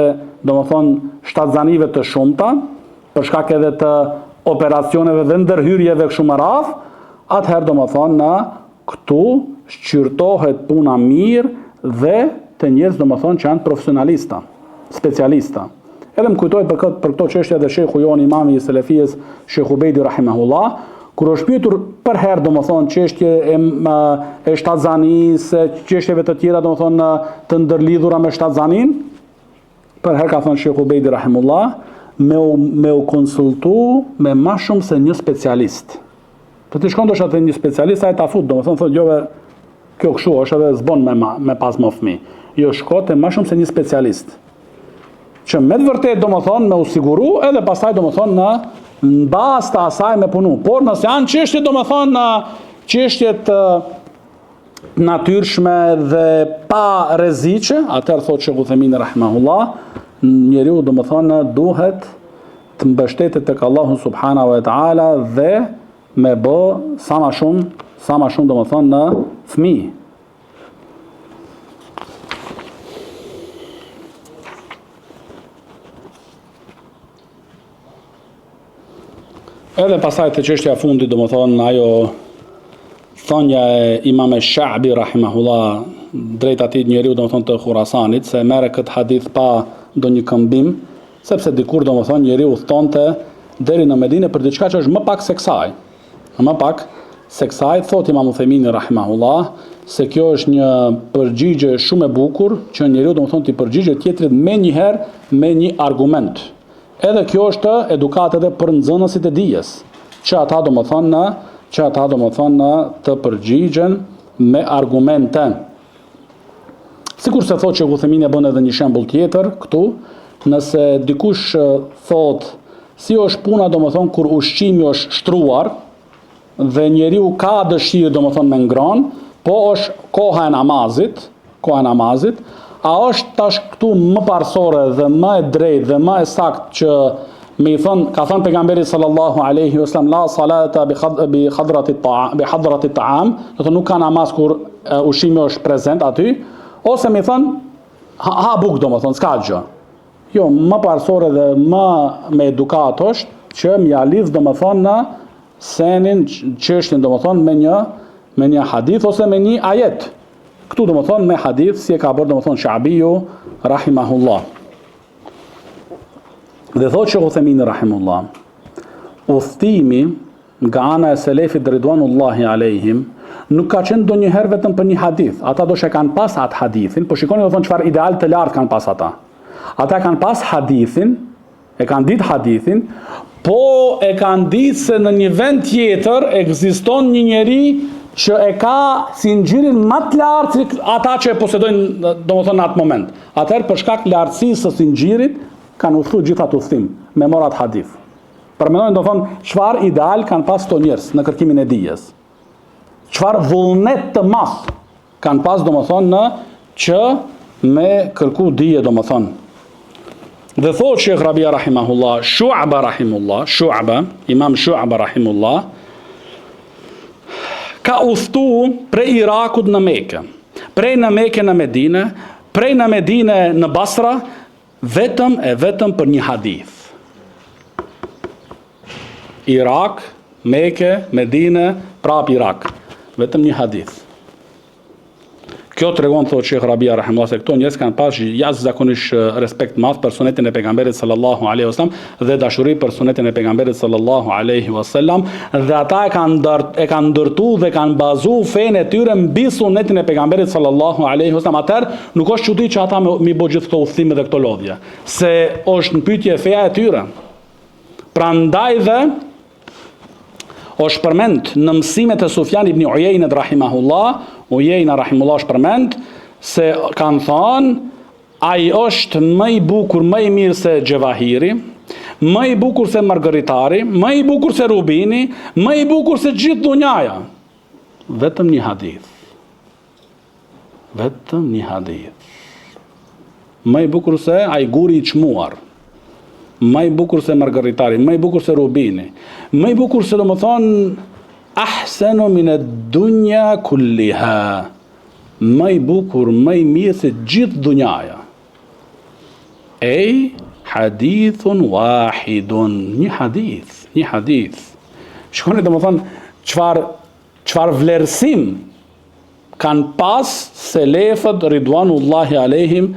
domethënë shtatzanive të shumta, për shkak edhe të operacioneve dhe ndërhyrjeve kështu me radh, atëherë domethënë në këtu shqyrtohet puna mirë dhe të njerëz domethënë që janë profesionalista, specialista. Edhe më kujtohet për këto çështje dhe Sheikhu jon imami i selefisë, Sheikh Ubejdi rahimahullah, kur është pyetur për herë domethënë çështje e shtatzanisë, çështjeve të tjera domethënë të ndërlidhura me shtatzanin, për herë ka thënë Sheikh Ubejdi rahimullah, me u konsultu me më shumë se një specialist. Të të shkon dosha të një specialist, a e ta fut, domethënë thotë jove, kjo kështu është edhe zbon me pas më fëmijë. Jo, shko te më shumë se një specialist. Që me të vërtetë domethënë me u siguru edhe pastaj domethënë në bazë të asaj me punu. Por nëse janë çështje domethënë në çështje të natyrshme dhe pa rreziqe, atëherë thotë Sheikh Uthemini rahimahullah, njeriu domethënë duhet të mbështetet tek Allahu subhanahu wa taala dhe me bë sa ma shumë domethënë në fëmijë. Edhe pasaj të çështja e fundit domethënë ajo thonja e Imam Sha'bi rahimahullah drejt atij njeriu domethënë të Khurasanit se merre këtë hadith pa ndonjë këmbim, sepse dikur domethënë njeriu thonte deri në Medinë për diçka që është më pak se kësaj. Më pak se kësaj, thot Imam Uthemini rahimahullah, se kjo është një përgjigje shumë e bukur që njeriu domethënë të përgjigjet tjetrit me njëherë me një argument. Edhe kjo është edukat edhe për nxënësit e dijes, që ata domethënë të përgjigjen me argumente. Sikur se thot që Uthemini bën edhe një shembull tjetër këtu, nëse dikush thot si është puna domethënë kur ushqimi është shtruar dhe njeriu ka dëshirë domethënë me ngron, po është koha e namazit, a është tash këtu më parsore dhe më e drejtë dhe më e saktë që ka thënë pejgamberi sallallahu alaihi wasallam la salata bi hadrati ta'am, do të nuk ka namaz kur ushqimi është prezent aty, ose më thënë ha buk domethënë s'ka gjë. Jo, më parsore dhe më me edukat është që m'ja lidh domethënë në senin çështjen domethënë me një hadith ose me një ajet. Këtu domethënë me hadith si e ka bërë domethënë Sha'biu rahimahullah. Dhe thotë Sheikh Uthemini rahimahullah, udhtimi nga ana e selefit ridwanullahi alejhim nuk ka qenë ndonjëherë vetëm për një hadith. Ata do kanë pas atë hadithin, po shikoni domethënë çfarë ideal të lartë kanë pas ata. Ata kanë pas hadithin, e kanë ditë hadithin, po e kanë ditë se në një vend tjetër ekziston një njeri që e ka sinxhirin më të lartë se ata që e posedojnë domethënë në atë moment. Atëherë për shkak lartësisë së sinxhirit kanë udhëtuar gjithë atë udhtim me morat hadith. Përmendojnë domethënë çfarë ideal kanë pas këto njerëz në kërkimin e dijes. Çfarë vullnet të madh kanë pas domethënë në që me kërku dije domethënë. Dhe thot Sheikh Rabia rahimahullah, Imam Shu'ba rahimullah, ka udhtu prej Irakut në Mekë, prej në Mekë në Medinë, prej në Medinë në Basra, vetëm për një hadith. Irak, Mekë, Medinë, prap Irak, vetëm një hadith. Kjo tregon, thot Sheikh Rabia rahimahullah, se këto njerëz kanë pas jashtëzakonisht respekt madh për sunetin e pejgamberit sallallahu alaihi wasallam dhe dashuri për sunetin e pejgamberit sallallahu alaihi wasallam, dhe ata e kanë ndërtuar dhe kanë bazuar fenë e tyre mbi sunetin e pejgamberit sallallahu alaihi wasallam. Atëherë nuk është çudi që ata mi bëjnë gjithë këto udhëtime dhe këto lodhje, se është në pyetje feja e tyre. Prandaj dhe është përmend në mësimet e Sufjan ibn Uyejnët rahimahullah, është përmend se kanë thënë ai është më i bukur, më i mirë se Gjevahiri, më i bukur se Margaritari, më i bukur se Rubini, më i bukur se gjithë dunjaja. Vetëm një hadith. Vetëm një hadith. Më i bukur se ai guri i çmuar. Më i bukur se Margaritari, më i bukur se Rubini, më i bukur se domethënë ahsanu min ad-dunya kulliha, më i bukur, më i mirë se gjithë dunjaja. Hadithun wahidun, një hadith. Shikoni domethënë çfarë vlerësim kanë pas selefët ridwanullahi alehim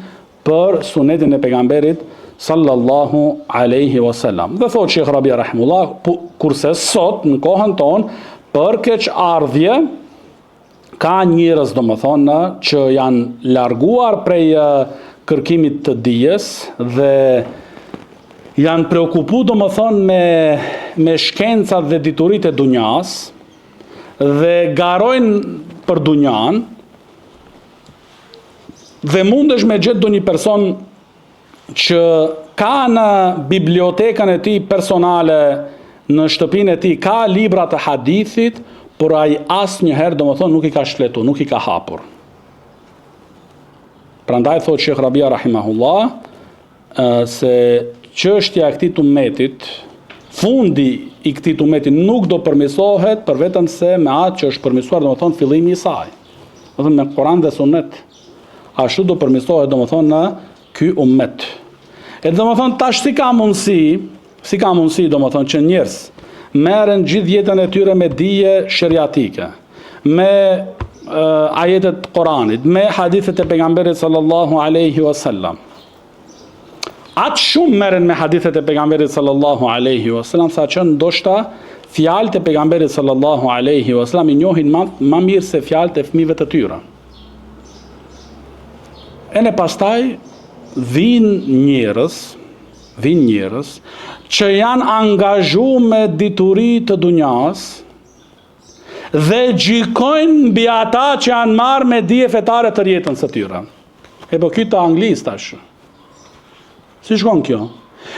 për sunetin e pejgamberit sallallahu alaihi wasallam. Dhe thot Sheikh Rabia rahimullah, kurse sot në kohën tonë për keq ardhje ka njerëz domethënë që janë larguar prej kërkimit të dijes dhe janë preokupuar domethënë me shkencat dhe dituritë e dunjas dhe garojnë për dunjan, dhe mundesh me gjetë do një person që ka në bibliotekën e tij personale, në shtëpinë e tij ka libra të hadithit, por ai asnjëherë domethënë nuk i ka shfletur, nuk i ka hapur. Prandaj thot Sheikh Rabia rahimahullah se çështja e këtij ummetit, fundi i këtij ummeti nuk do përmirësohet për vetëm se me atë që është përmirësuar domethënë fillimi i saj. Domethënë me Kur'an dhe Sunet. Ashtu do përmirësohet domethënë në ky ummet. E domethënë tash si ka mundësi domethënë që njerëz merren gjithë jetën e tyre me dije sheriatike, me ajetet e Kuranit, me hadithet e pejgamberit sallallahu alaihi wasallam. Atë shumë merren me hadithet e pejgamberit sallallahu alaihi wasallam, saqë ndoshta fjalët e pejgamberit sallallahu alaihi wasallam i njohin më mirë se fjalët e fëmijëve të tyre. E pastaj vinë njerëz që janë angazhuar me dituri të dunjas dhe gjykojnë mbi ata që janë marrë me dije fetare të jetës së tyre. Po këto anglisë tash. Si shkon kjo?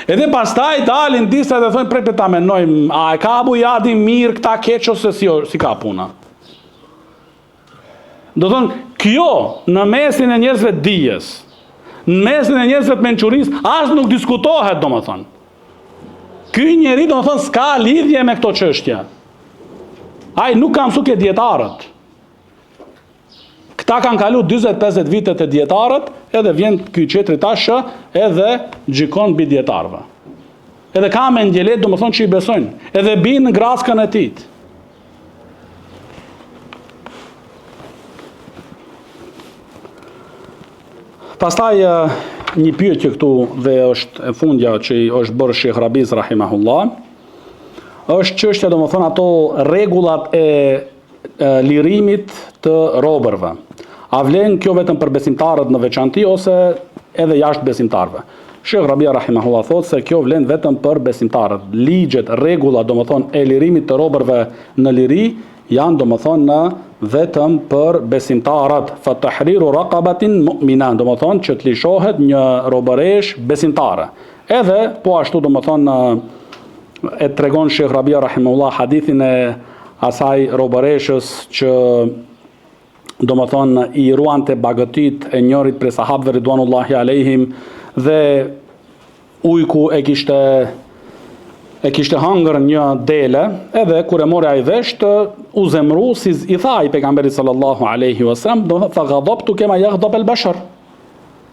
Edhe pastaj dalin disa dhe thonë prej ta menojmë, a e ka Abu Jadi mirë këta keq ose si ka puna? Do thonë, kjo në mesin e njerëzve të dijes, në mesin e njerëzve të mençurisë, as nuk diskutohet domethënë. Ky njeri domethënë s'ka lidhje me këto çështje. Ai nuk ka mësuar ke dietarët. Këta kanë kalu 40-50 vite të dietarët, edhe vjen ky qetri tash edhe gjykon mbi dietarëve. Edhe ka me ngjelet domethënë që i besojnë, edhe bin në graskën e tij. Pastaj një pyetje këtu dhe është e fundja që i është bërë Sheikh Rabiz rahimahullah, është çështja domethënë ato rregullat e lirimit të robërve. A vlen kjo vetëm për besimtarët në veçanti ose edhe jashtë besimtarëve? Sheikh Rabia rahimahullah thotë se kjo vlen vetëm për besimtarët. Ligjet, rregullat domethënë e lirimit të robërve në liri janë domethënë vetëm për besimtarët. Fa tahriru raqabatin mu'mina, domethënë që të lishohet një robëresh besimtare. Edhe po ashtu domethënë e tregon Sheikh Rabia rahimahullah hadithin e asaj robëreshës që domethënë i ruante bagëtit e njërit prej sahabëve ridwanullahi alejhim dhe ujku e kishte hangër një dele, edhe kur e mori ai vesh u zemru si i tha i pejgamberit sallallahu alaihi wasallam, do fa ghadabtu kema yaghdab al-bashar.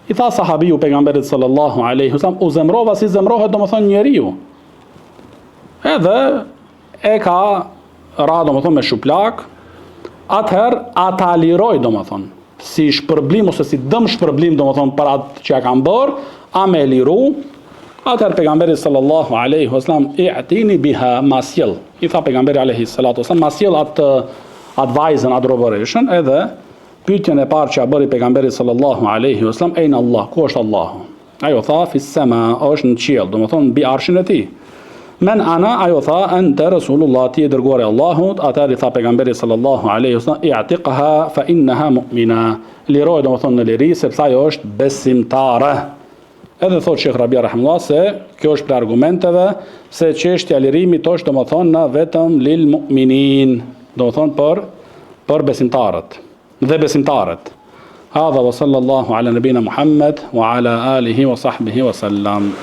I tha sahabiu pejgamberit sallallahu alaihi wasallam, u zemrova si zemrohet domethënë njeriu. Edhe e ka ra domethënë me shuplak, atëherë ata liroj domethënë, si shpërblim ose si dëm shpërblim domethënë për atë që ja kanë bërë, a me liru. Atëherë pejgamberi sallallahu alaihi wasallam i'tini biha masjell. I tha pejgamberi alaihi salatu wasallam masjell atë vajzën, atë robëreshën, edhe pyetjen e parë që a bëri pejgamberi sallallahu alaihi wasallam, ejna Allah, ku është Allahu? Ajo tha fis sama, është në qiell, domethënë mbi arshin e tij. Men ana, ajo tha ente Rasulullah, ti e dërguari i Allahut. Atëherë i tha pejgamberi sallallahu alaihi wasallam i'tiqha fa innaha mu'mina. Liroj domethënë në liri sepse ajo është besimtare. Edhe thot Shekh Rabia rahimullah se kjo është për argumenteve se çështja e lirimit është domethënë vetëm lil mu'minin, domethënë për besimtarët dhe besimtarët. Hadha wa sallallahu ala nabina Muhammad wa ala alihi wa sahbihi wa sallam.